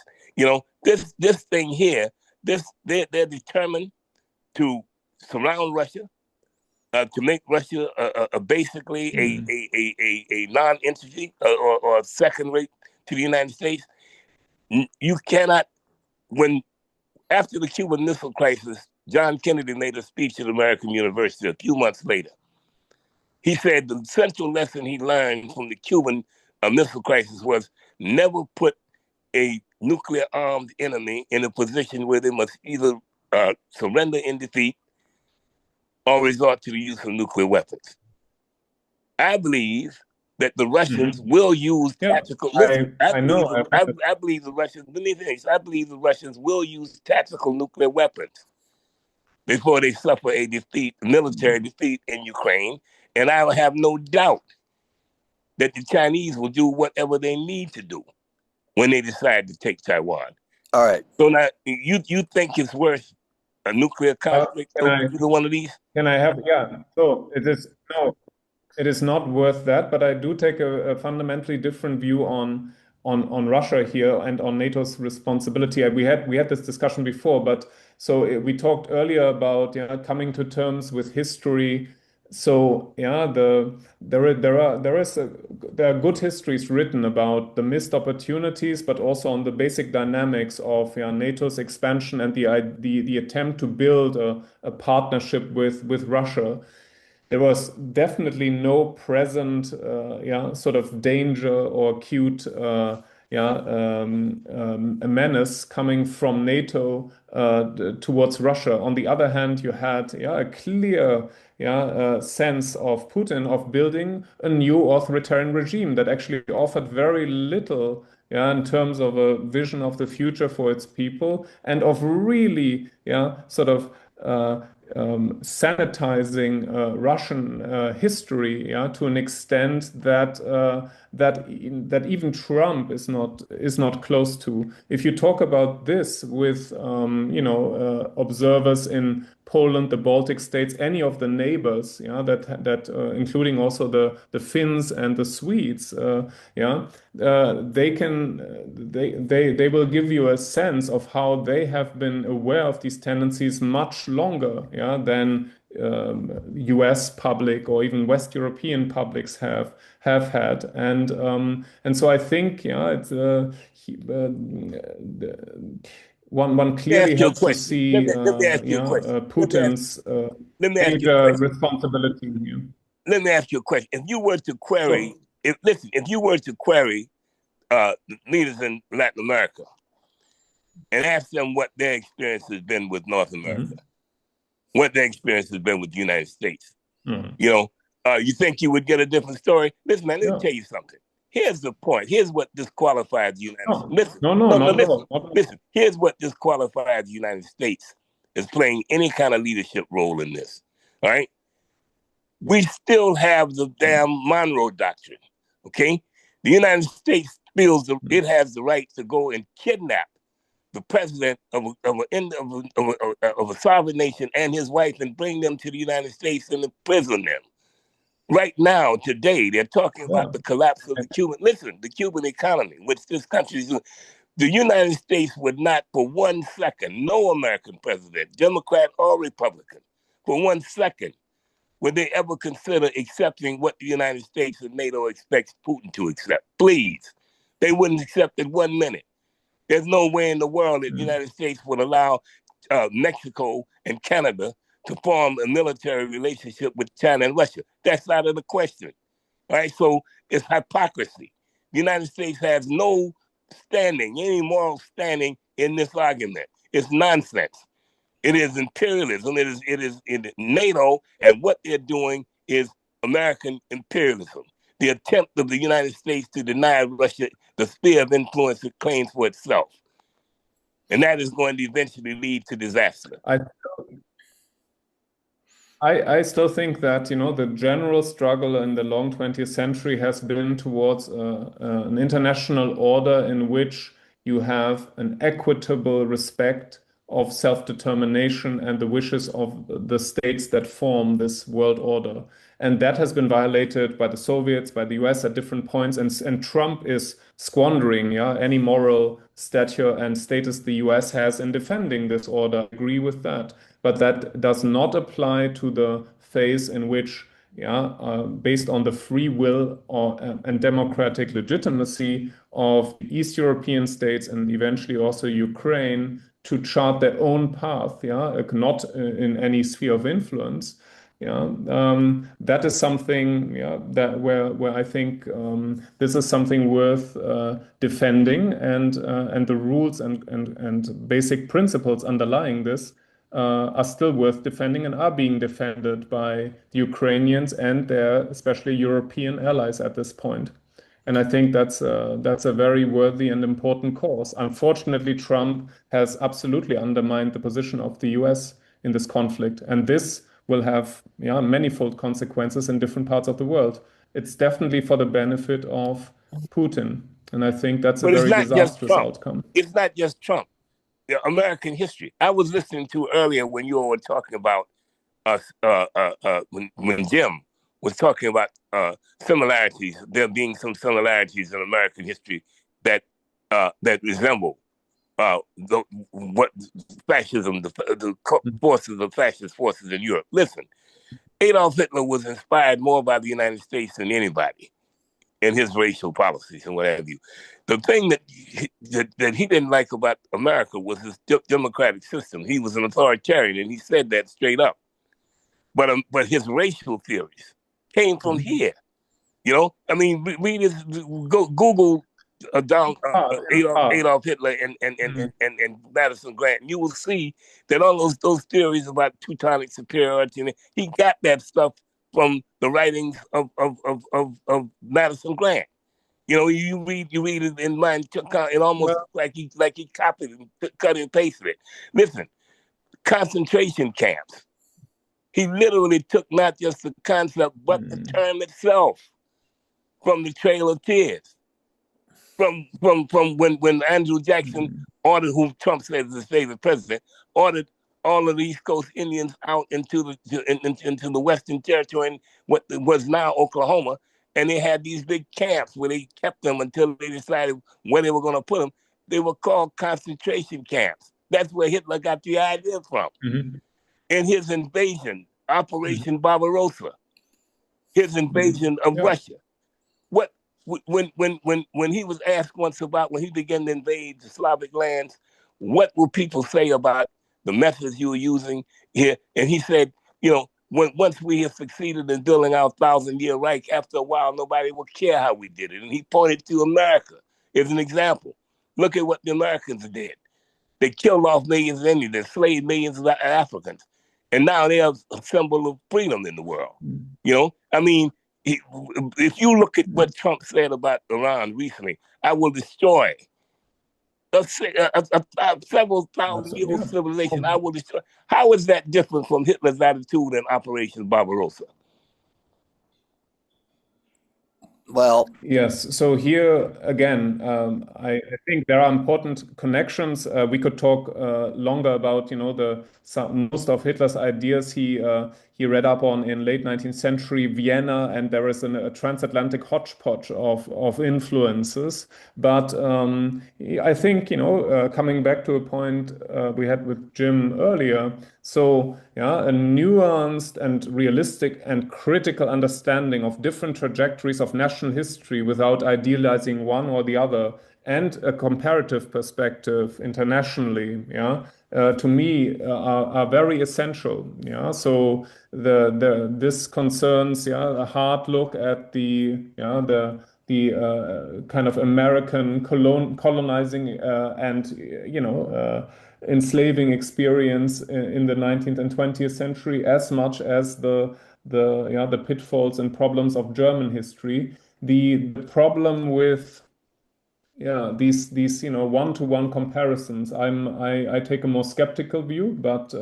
This thing here, they're determined to surround Russia, to make Russia basically a non-entity or second rate to the United States. You cannot, after the Cuban Missile Crisis, John Kennedy made a speech at American University a few months later. He said the central lesson he learned from the Cuban Missile Crisis was never put a nuclear-armed enemy in a position where they must either surrender in defeat or resort to the use of nuclear weapons. I believe that the Russians will use tactical. I believe the Russians. Let me finish. I believe the Russians will use tactical nuclear weapons before they suffer a military defeat in Ukraine, and I have no doubt that the Chinese will do whatever they need to do when they decide to take Taiwan. All right. So now, you think it's worth a nuclear conflict over either one of these? Can I have? Yeah. So it is no. It is not worth that, but I do take a fundamentally different view on Russia here and on NATO's responsibility. We had this discussion before, but we talked earlier about coming to terms with history. So there are good histories written about the missed opportunities, but also on the basic dynamics of NATO's expansion and the attempt to build a partnership with Russia. There was definitely no present, sort of danger or acute, a menace coming from NATO towards Russia. On the other hand, you had a clear sense of Putin of building a new authoritarian regime that actually offered very little in terms of a vision of the future for its people and of really sort of sanitizing Russian history to an extent that that even Trump is not close to. If you talk about this with observers in Poland, the Baltic states, any of the neighbors, that including also the Finns and the Swedes, they will give you a sense of how they have been aware of these tendencies much longer, than U.S. public or even West European publics have had, and so I think it's one clearly has to see Putin's major responsibility here. Let me ask you a question. If you were to query, if you were to query leaders in Latin America and ask them what their experience has been with North America, what their experience has been with the United States, you think you would get a different story? Listen, man, let me tell you something. Here's the point. Here's what disqualifies the United States. Listen. Here's what disqualifies the United States as playing any kind of leadership role in this. All right? We still have the damn Monroe Doctrine. Okay? The United States feels it has the right to go and kidnap the president of a sovereign nation and his wife and bring them to the United States and imprison them. Right now, today, they're talking about the collapse of the Cuban economy, which this country is doing. The United States would not for 1 second, no American president, Democrat or Republican, for 1 second, would they ever consider accepting what the United States and NATO expects Putin to accept. Please. They wouldn't accept it 1 minute. There's no way in the world that the United States would allow Mexico and Canada to form a military relationship with China and Russia. That's out of the question. All right, so it's hypocrisy. The United States has no standing, any moral standing in this argument. It's nonsense. It is imperialism. It is NATO, and what they're doing is American imperialism. The attempt of the United States to deny Russia the sphere of influence it claims for itself. And that is going to eventually lead to disaster. I still think that, the general struggle in the long 20th century has been towards an international order in which you have an equitable respect of self-determination and the wishes of the states that form this world order. And that has been violated by the Soviets, by the US at different points. And Trump is squandering any moral stature and status the US has in defending this order. I agree with that. But that does not apply to the phase in which, based on the free will and democratic legitimacy of East European states and eventually also Ukraine to chart their own path, not in any sphere of influence. That is something that where I think this is something worth defending, and the rules and basic principles underlying this are still worth defending and are being defended by the Ukrainians and their especially European allies at this point. And I think that's a very worthy and important cause. Unfortunately, Trump has absolutely undermined the position of the US in this conflict, and this will have manifold consequences in different parts of the world. It's definitely for the benefit of Putin, and I think that's a very disastrous outcome. It's not just Trump. American history. I was listening to earlier when you were talking about when Jim was talking about similarities. There being some similarities in American history that resemble what fascism, the forces of fascist forces in Europe. Listen, Adolf Hitler was inspired more by the United States than anybody in his racial policies and what have you. The thing that he didn't like about America was his democratic system. He was an authoritarian, and he said that straight up. But his racial theories came from here. I mean, read his, go Google Adolf Hitler and Madison Grant, you will see that all those theories about Teutonic superiority, and he got that stuff from the writings of Madison Grant. You know, you read it in mind, it almost like he copied it, cut and pasted it. Listen, concentration camps. He literally took not just the concept, but the term itself from the Trail of Tears. From when Andrew Jackson ordered, who Trump said is his favorite president, ordered all of the East Coast Indians out into the Western Territory and what was now Oklahoma, and they had these big camps where they kept them until they decided where they were going to put them. They were called concentration camps. That's where Hitler got the idea from. In his invasion, Operation Barbarossa, his invasion of Russia. What when he was asked once about when he began to invade the Slavic lands, what will people say about the methods you were using here? And he said, you know, once we have succeeded in building our 1,000-year Reich, after a while, nobody will care how we did it. And he pointed to America as an example. Look at what the Americans did. They killed off millions of Indians, they enslaved millions of Africans. And now they are a symbol of freedom in the world. You know, I mean, if you look at what Trump said about Iran recently, I will destroy several thousand-year-old civilization. I will destroy. How is that different from Hitler's attitude in Operation Barbarossa? Well, yes. So here again, I think there are important connections. We could talk longer about, you know, most of Hitler's ideas he read up on in late 19th century Vienna, and there is a transatlantic hodgepodge of influences. But I think, you know, coming back to a point we had with Jim earlier, so yeah, a nuanced and realistic and critical understanding of different trajectories of national history without idealizing one or the other, and a comparative perspective internationally, to me are very essential. So this concerns a hard look at the kind of American colonizing and enslaving experience in the 19th and 20th century, as much as the pitfalls and problems of German history. The problem with these one-to-one comparisons, I take a more skeptical view, but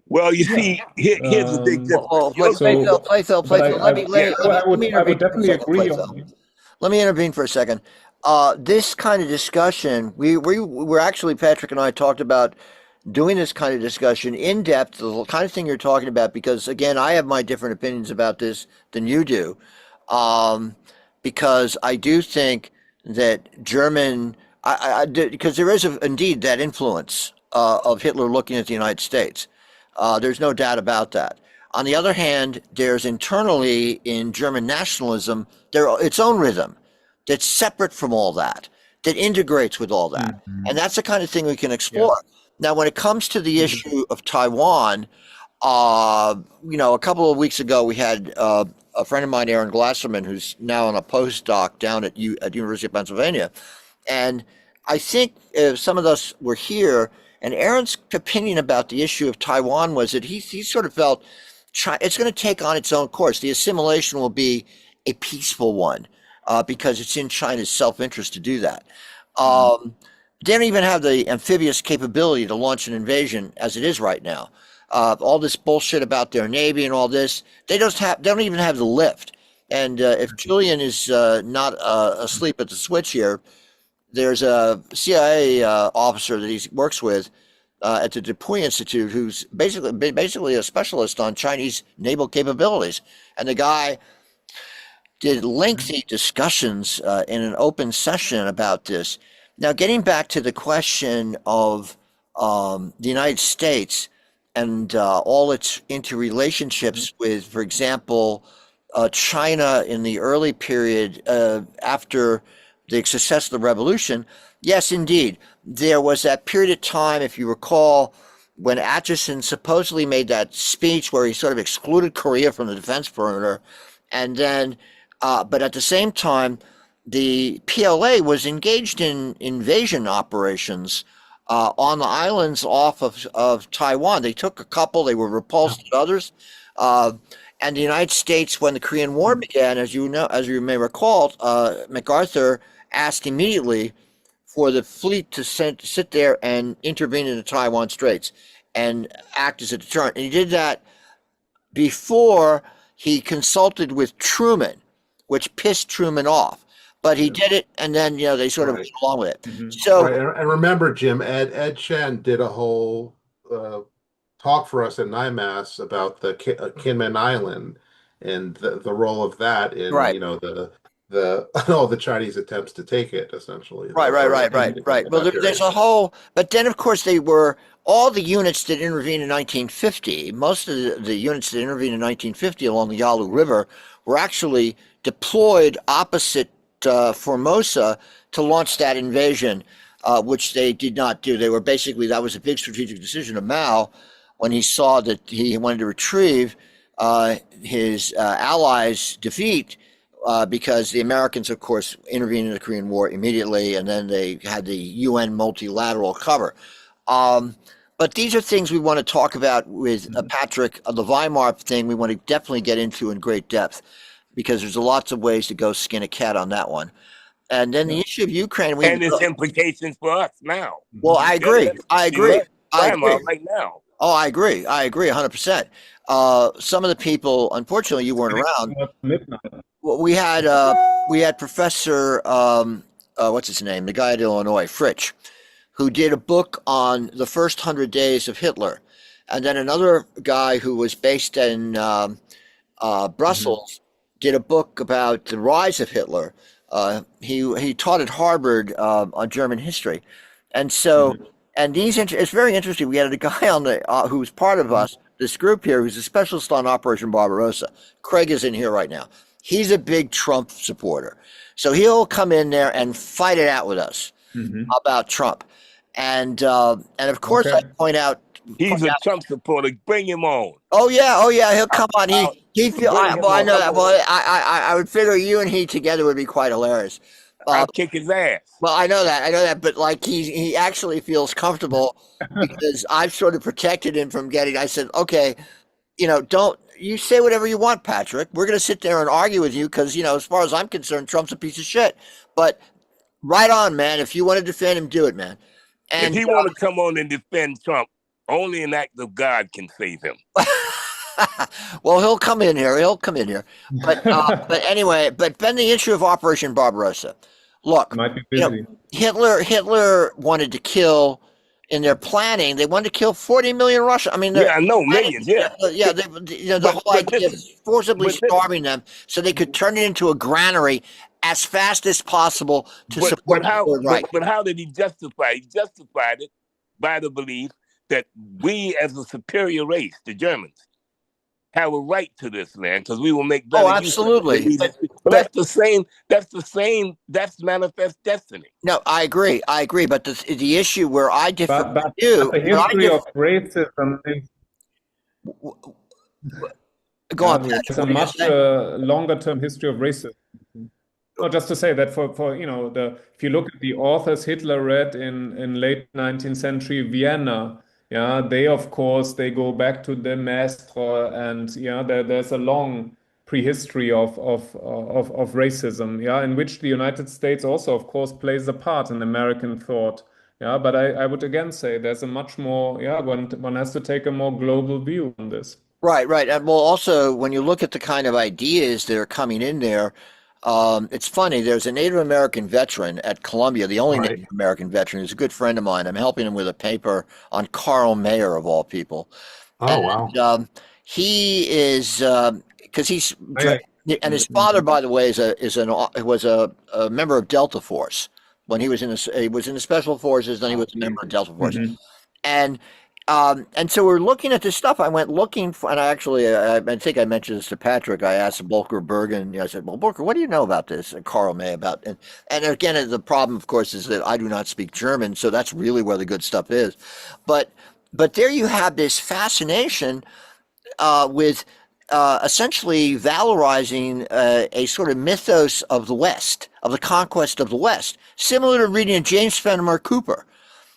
well, you see, here's the big difference. Playthell. I would definitely agree on. Let me intervene for a second. This kind of discussion, we're actually, Patrick and I talked about doing this kind of discussion in depth, the kind of thing you're talking about, because again, I have my different opinions about this than you do, because I do think that German, because there is indeed that influence of Hitler looking at the United States. There's no doubt about that. On the other hand, there's internally in German nationalism its own rhythm that's separate from all that integrates with all that. And that's the kind of thing we can explore. Now, when it comes to the issue of Taiwan, a couple of weeks ago, we had a friend of mine, Aaron Glasserman, who's now on a postdoc down at University of Pennsylvania. And I think some of us were here, and Aaron's opinion about the issue of Taiwan was that he sort of felt it's going to take on its own course. The assimilation will be a peaceful one because it's in China's self-interest to do that. They don't even have the amphibious capability to launch an invasion as it is right now. All this bullshit about their Navy and all this, they don't even have the lift. And if Julian is not asleep at the switch here, there's a CIA officer that he works with at the DPhil Institute who's basically a specialist on Chinese naval capabilities. And the guy did lengthy discussions in an open session about this. Now, getting back to the question of the United States and all its interrelationships with, for example, China in the early period after the success of the revolution, yes, indeed. There was that period of time, if you recall, when Atchison supposedly made that speech where he sort of excluded Korea from the defense perimeter. And then, but at the same time, the PLA was engaged in invasion operations on the islands off of Taiwan. They took a couple, they were repulsed at others. And the United States, when the Korean War began, as you may recall, MacArthur asked immediately for the fleet to sit there and intervene in the Taiwan Straits and act as a deterrent. And he did that before he consulted with Truman, which pissed Truman off. But he did it, and then they sort of went along with it. So, and remember, Jim, Ed Chen did a whole talk for us at NIMAS about the Kinmen Island and the role of that in all the Chinese attempts to take it, essentially. Right. Well, there's a whole, but then of course they were all the units that intervened in 1950. Most of the units that intervened in 1950 along the Yalu River were actually deployed opposite Formosa to launch that invasion, which they did not do. They were basically, that was a big strategic decision of Mao when he saw that he wanted to retrieve his allies' defeat because the Americans, of course, intervened in the Korean War immediately, and then they had the UN multilateral cover. But these are things we want to talk about with Patrick. The Weimar thing we want to definitely get into in great depth, because there's lots of ways to go skin a cat on that one. And then the issue of Ukraine. And its implications for us now. Well, I agree. Right now. Oh, I agree 100%. Some of the people, unfortunately, you weren't around. Well, we had Professor, what's his name? The guy at Illinois, Fritsch, who did a book on the first 100 days of Hitler. And then another guy who was based in Brussels did a book about the rise of Hitler. He taught at Harvard on German history. And so, and it's very interesting. We had a guy on who was part of this group here, who's a specialist on Operation Barbarossa. Craig is in here right now. He's a big Trump supporter. So he'll come in there and fight it out with us about Trump. And of course, I point out, he's a Trump supporter. Bring him on. Oh yeah. He'll come on. I know that. Well, I would figure you and he together would be quite hilarious. I'll kick his ass. Well, I know that. But like he actually feels comfortable because I've sort of protected him from getting. I said, okay, don't you say whatever you want, Patrick. We're going to sit there and argue with you because as far as I'm concerned, Trump's a piece of shit. But right on, man. If you want to defend him, do it, man. And if he want to come on and defend Trump, only an act of God can save him. Well, he'll come in here. But anyway, but then the issue of Operation Barbarossa. Look, might be busy. Hitler wanted to kill. In their planning, they wanted to kill 40 million Russians. I mean, millions. Yeah. The whole idea of forcibly starving them so they could turn it into a granary as fast as possible to support the Third Reich. But how did he justify? He justified it by the belief that we, as a superior race, the Germans, have a right to this land because we will make better. Oh, absolutely. But that's the same. That's manifest destiny. No, I agree. But the issue where I differ but you, the history of racism is go on. It's a much longer-term history of racism. No, just to say that for if you look at the authors Hitler read in late 19th century Vienna. Yeah, they go back to the Maestre, and there's a long prehistory of racism, in which the United States also, of course, plays a part in American thought. Yeah, but I would again say there's a much more, one has to take a more global view on this. Right. And well, also when you look at the kind of ideas that are coming in there, it's funny. There's a Native American veteran at Columbia, the only Native American veteran, who's a good friend of mine. I'm helping him with a paper on Karl Mayer, of all people. Wow. He is because he's and his father, by the way, was a member of Delta Force when he was in the Special Forces. Then he was a member of Delta Force, and so we're looking at this stuff. I went looking for, and I think I mentioned this to Patrick. I asked Volker Bergen. I said, "Well, Volker, what do you know about this?" And Karl May about, and again, the problem, of course, is that I do not speak German, so that's really where the good stuff is. But there you have this fascination with essentially valorizing a sort of mythos of the West, of the conquest of the West, similar to reading James Fenimore Cooper,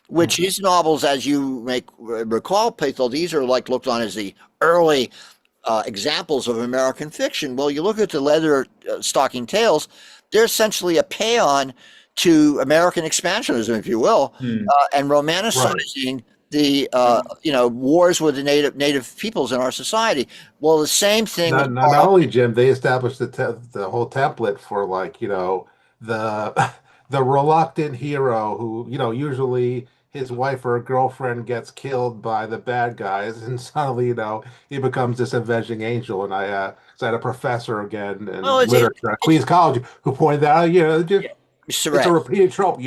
which his novels, as you may recall, Playthell, these are like looked on as the early examples of American fiction. Well, you look at the Leather Stocking Tales, they're essentially a paean to American expansionism, if you will, and romanticizing the wars with the native peoples in our society. Well, the same thing. Not only, Jim, they established the whole template for, like, the the reluctant hero who, usually his wife or girlfriend gets killed by the bad guys, and suddenly, he becomes this avenging angel. And I had a professor again in literature at Queens College who pointed out, it's a repeated trope,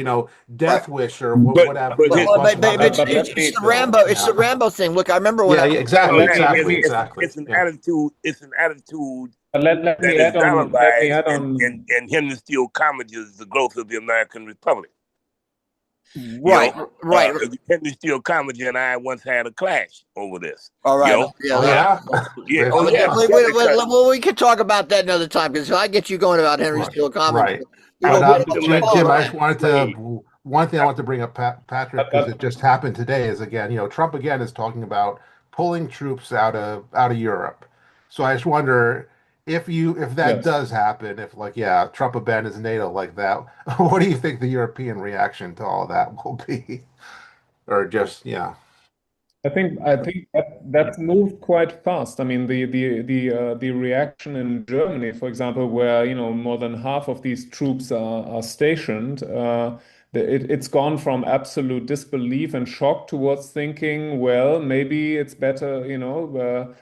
death wish or whatever. It's the Rambo thing. Look, I remember when exactly. It's an attitude. It's an attitude Let me add on. And Henry Steele commentates the growth of the American Republic. Right. Henry Steele Comedy and I once had a clash over this. All right. Well, we could talk about that another time, because I get you going about Henry Steele Comedy. Right. Jim, I just wanted to. One thing I want to bring up, Patrick, because it just happened today, is again, Trump again is talking about pulling troops out of Europe. So I just wonder if that does happen, if Trump abandons NATO like that, what do you think the European reaction to all that will be? Or just I think that's moved quite fast. I mean, the reaction in Germany, for example, where more than half of these troops are stationed, it's gone from absolute disbelief and shock towards thinking, well, maybe it's better,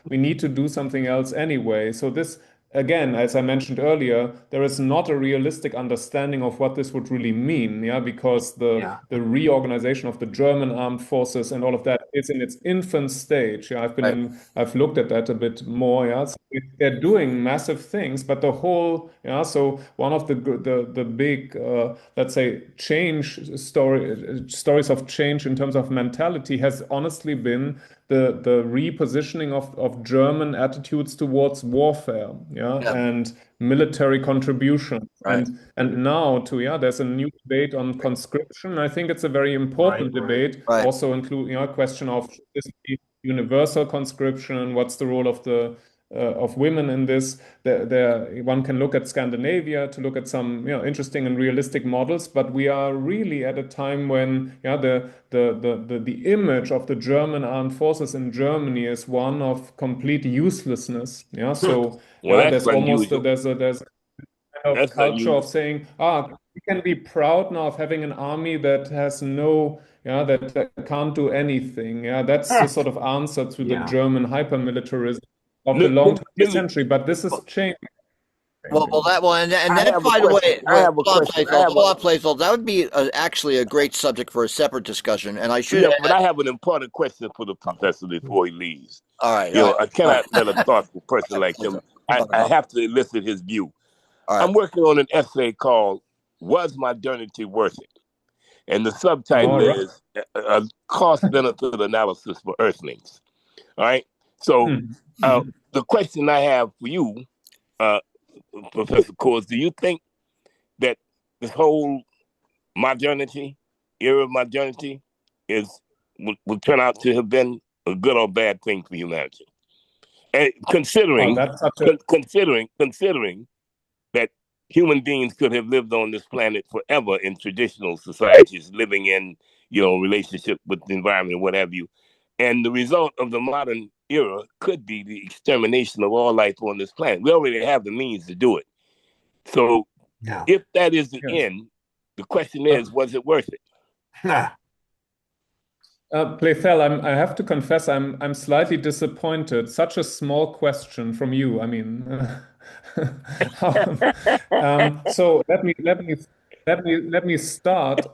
we need to do something else anyway. So this, again, as I mentioned earlier, there is not a realistic understanding of what this would really mean, because the reorganization of the German armed forces and all of that is in its infant stage. I've looked at that a bit more. So they're doing massive things, but the whole, so one of the big, let's say, stories of change in terms of mentality has honestly been the repositioning of German attitudes towards warfare, and military contribution, and now there's a new debate on conscription. I think it's a very important debate. Also include question of universal conscription. What's the role of women in this? One can look at Scandinavia to look at some interesting and realistic models, but we are really at a time when the image of the German armed forces in Germany is one of complete uselessness. So there's almost there's a kind of culture of saying, we can be proud now of having an army that has that can't do anything. That's the sort of answer to the German hypermilitarism of the long 20th century, but this is changing. And that, by the way, Playthell, that would be actually a great subject for a separate discussion. And I should. But I have an important question for the professor before he leaves. All right. I cannot let a thoughtful person like him. I have to elicit his view. Right. I'm working on an essay called "Was Modernity Worth It?" And the subtitle is a cost-benefit analysis for Earthlings. All right. So the question I have for you, Professor Cohrs, do you think that this whole era of modernity, will turn out to have been a good or bad thing for humanity? And considering that human beings could have lived on this planet forever in traditional societies, living in relationship with the environment and what have you, and the result of the modern era could be the extermination of all life on this planet. We already have the means to do it. So if that is the end, the question is, was it worth it? Playthell, I have to confess, I'm slightly disappointed. Such a small question from you. I mean, so let me start.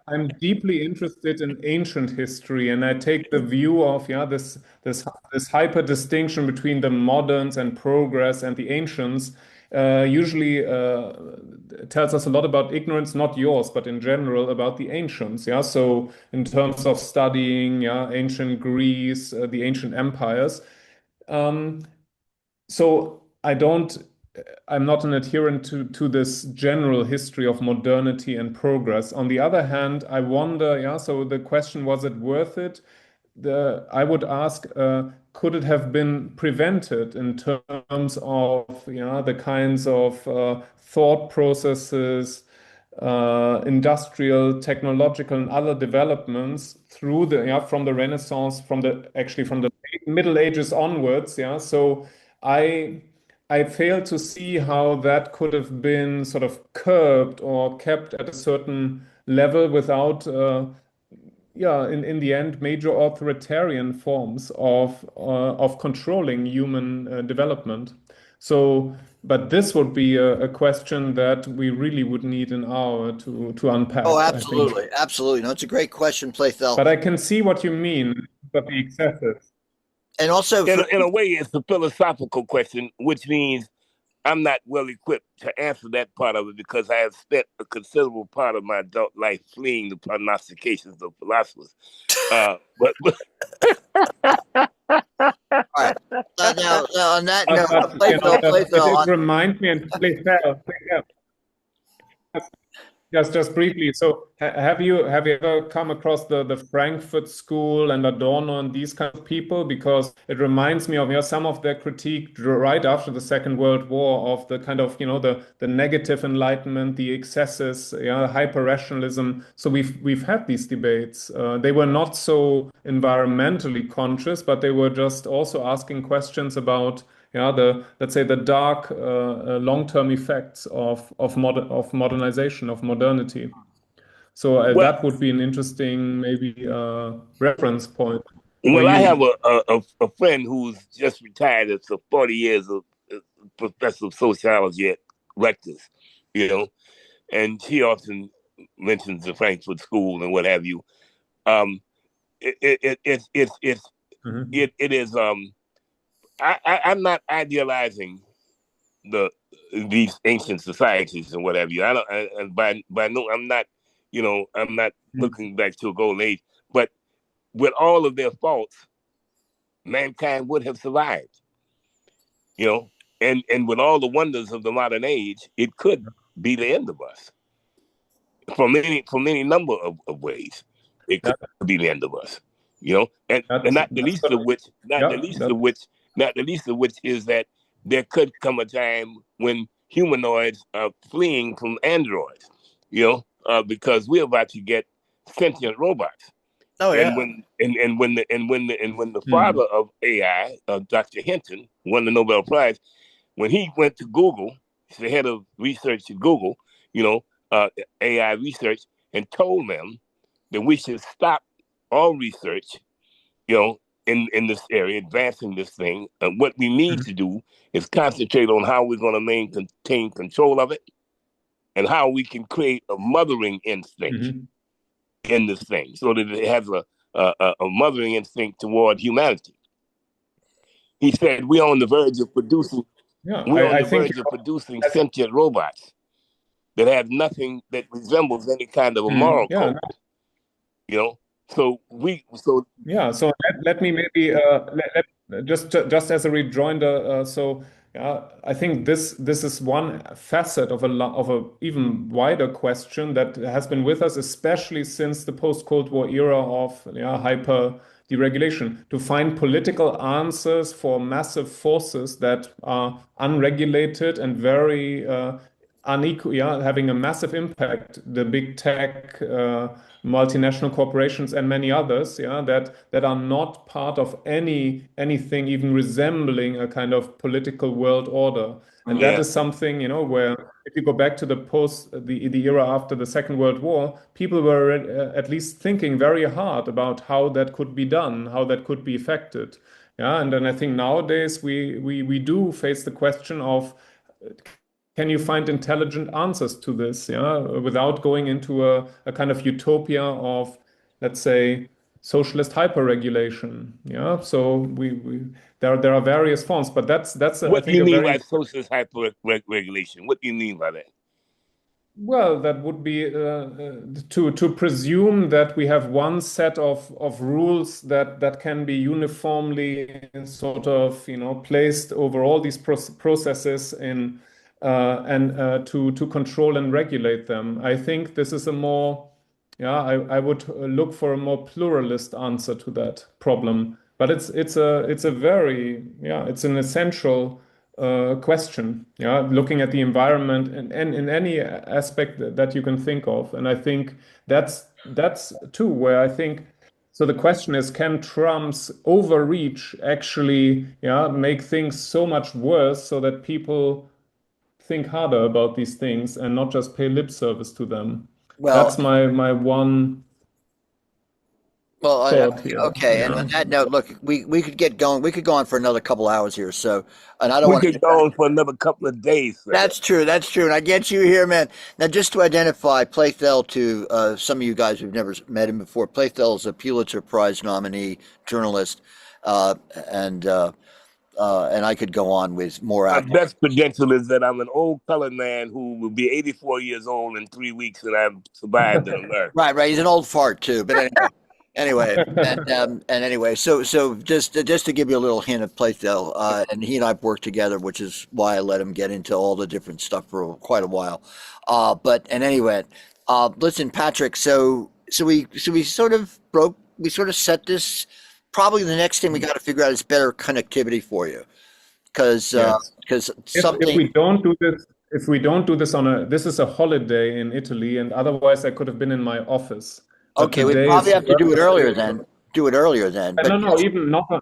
I'm deeply interested in ancient history, and I take the view of this hyper distinction between the moderns and progress and the ancients. Usually tells us a lot about ignorance, not yours, but in general about the ancients. So in terms of studying ancient Greece, the ancient empires. So I'm not an adherent to this general history of modernity and progress. On the other hand, I wonder, yeah, so the question, was it worth it? I would ask, could it have been prevented in terms of, the kinds of thought processes, industrial, technological, and other developments through from the Renaissance, from the Middle Ages onwards, yeah. So I fail to see how that could have been sort of curbed or kept at a certain level without, in the end, major authoritarian forms of controlling human development. So, but this would be a question that we really would need an hour to unpack. Oh, I think. absolutely, absolutely. No, it's a great question, Playthell. But I can see what you mean, but the excessive. And also, in a way, it's a philosophical question, which means I'm not well equipped to answer that part of it because I have spent a considerable part of my adult life fleeing the prognostications of philosophers. But all right. Now, on that note, Playthell, it reminds me, and Playthell. Just briefly. So, have you ever come across the Frankfurt School and Adorno and these kind of people? Because it reminds me of some of their critique right after the Second World War of the kind of the negative Enlightenment, the excesses, hyper rationalism. So we've had these debates. They were not so environmentally conscious, but they were just also asking questions about let's say the dark long-term effects of modernization, of modernity. So that would be an interesting maybe reference point. Well, I have a friend who's just retired after 40 years of professor of sociology at Rutgers, and she often mentions the Frankfurt School and what have you. It is. I'm not idealizing these ancient societies and what have you. I'm not, I'm not looking back to a golden age. But with all of their faults, mankind would have survived. And with all the wonders of the modern age, it could be the end of us. From any number of ways, it could be the end of us. And not the least of which is that there could come a time when humanoids are fleeing from androids, because we're about to get sentient robots. Oh yeah. And when the father of AI, Dr. Hinton, won the Nobel Prize, when he went to Google, he's the head of research at Google, AI research, and told them that we should stop all research, in this area, advancing this thing. And what we need to do is concentrate on how we're going to maintain control of it and how we can create a mothering instinct in this thing so that it has a mothering instinct toward humanity. He said, we're on the verge of producing, producing sentient robots that have nothing that resembles any kind of a moral code. So let me maybe just as a rejoinder. I think this is one facet of a even wider question that has been with us, especially since the post-Cold War era of hyper deregulation, to find political answers for massive forces that are unregulated and very unequal, having a massive impact. The big tech, multinational corporations, and many others, that are not part of anything even resembling a kind of political world order. And that is something, where if you go back to the era after the Second World War, people were at least thinking very hard about how that could be done, how that could be effected. And then I think nowadays we do face the question of, can you find intelligent answers to this, without going into a kind of utopia of, let's say, socialist hyper-regulation? So there are various forms, but that's what do you mean by socialist hyper-regulation? What do you mean by that? Well, that would be to presume that we have one set of rules that can be uniformly sort of placed over all these processes in and to control and regulate them. I think this is a more I would look for a more pluralist answer to that problem. But it's a very it's an essential question, looking at the environment and in any aspect that you can think of. And I think that's too where I think so the question is, can Trump's overreach actually make things so much worse so that people think harder about these things and not just pay lip service to them? Well, That's my one thought here. okay. And on that note, look, we could get going. We could go on for another couple hours here. So, and I don't We want could go on for another couple of days. Sir. That's true. That's true. And I get you here, man. Now, just to identify Playthell to some of you guys who've never met him before, Playthell is a Pulitzer Prize nominee journalist, and I could go on with more. My best credential is that I'm an old colored man who will be 84 years old in 3 weeks, and I've survived in America. Right. He's an old fart too, but anyway. Anyway, so just to give you a little hint of Playthell, and he and I've worked together, which is why I let him get into all the different stuff for quite a while. Anyway, listen, Patrick. So we sort of set this. Probably the next thing we got to figure out is better connectivity for you, because something. If we don't do this this is a holiday in Italy, and otherwise I could have been in my office. Okay, we probably have to do it earlier then. No, even not on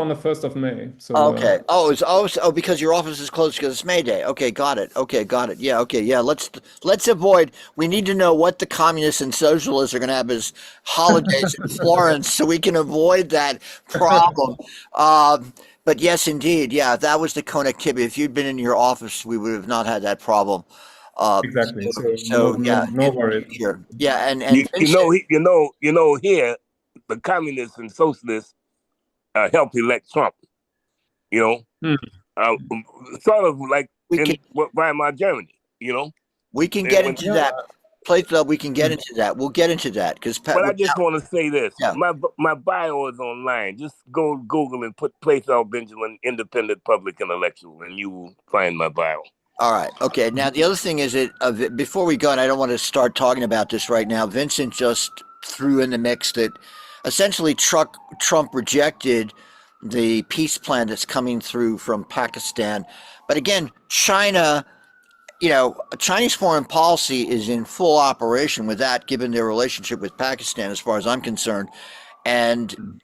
the 1st of May. So okay. Because your office is closed because it's May Day. Okay, got it. Yeah, okay, yeah. Let's avoid. We need to know what the communists and socialists are going to have as holidays in Florence, so we can avoid that problem. But yes, indeed, yeah. If that was the connectivity, if you'd been in your office, we would have not had that problem. Exactly. So no worries. Here, yeah, and you know here, the communists and socialists helped elect Trump. Sort of like Weimar Germany. We can get into that. Playthell, we can get into that. We'll get into that because. But I just want to say this: my bio is online. Just go Google and put Playthell Benjamin, independent public intellectual, and you will find my bio. All right. Okay. Now, the other thing is that before we go, and I don't want to start talking about this right now, Vincent just threw in the mix that essentially Trump rejected the peace plan that's coming through from Pakistan. But again, China, Chinese foreign policy is in full operation with that, given their relationship with Pakistan, as far as I'm concerned. And,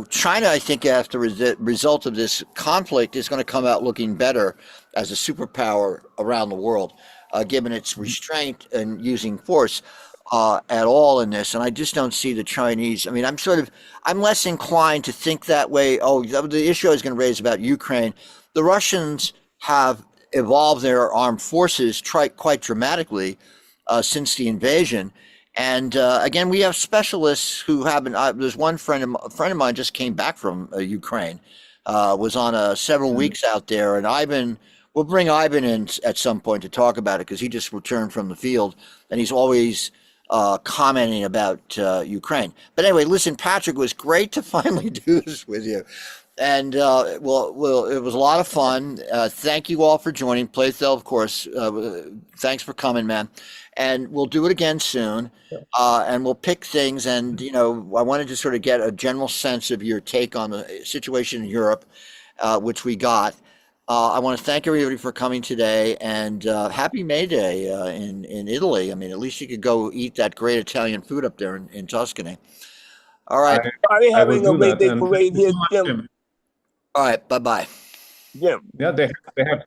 China, I think, after the result of this conflict, is going to come out looking better as a superpower around the world, given its restraint and using force at all in this. And I just don't see the Chinese. I mean, I'm less inclined to think that way. Oh, the issue I was going to raise about Ukraine, the Russians have evolved their armed forces quite dramatically since the invasion. And again, we have specialists who haven't. There's one friend of mine just came back from Ukraine, was on several weeks out there, and we'll bring Ivan in at some point to talk about it because he just returned from the field, and he's always commenting about Ukraine. But anyway, listen, Patrick, it was great to finally do this with you. And it was a lot of fun. Thank you all for joining. Playthell, of course. Thanks for coming, man. And we'll do it again soon. And we'll pick things. And, I wanted to sort of get a general sense of your take on the situation in Europe, which we got. I want to thank everybody for coming today. And happy May Day in Italy. I mean, at least you could go eat that great Italian food up there in Tuscany. All right. Are they having a May Day parade here, Jim? All right, bye-bye. Jim. Yeah, they have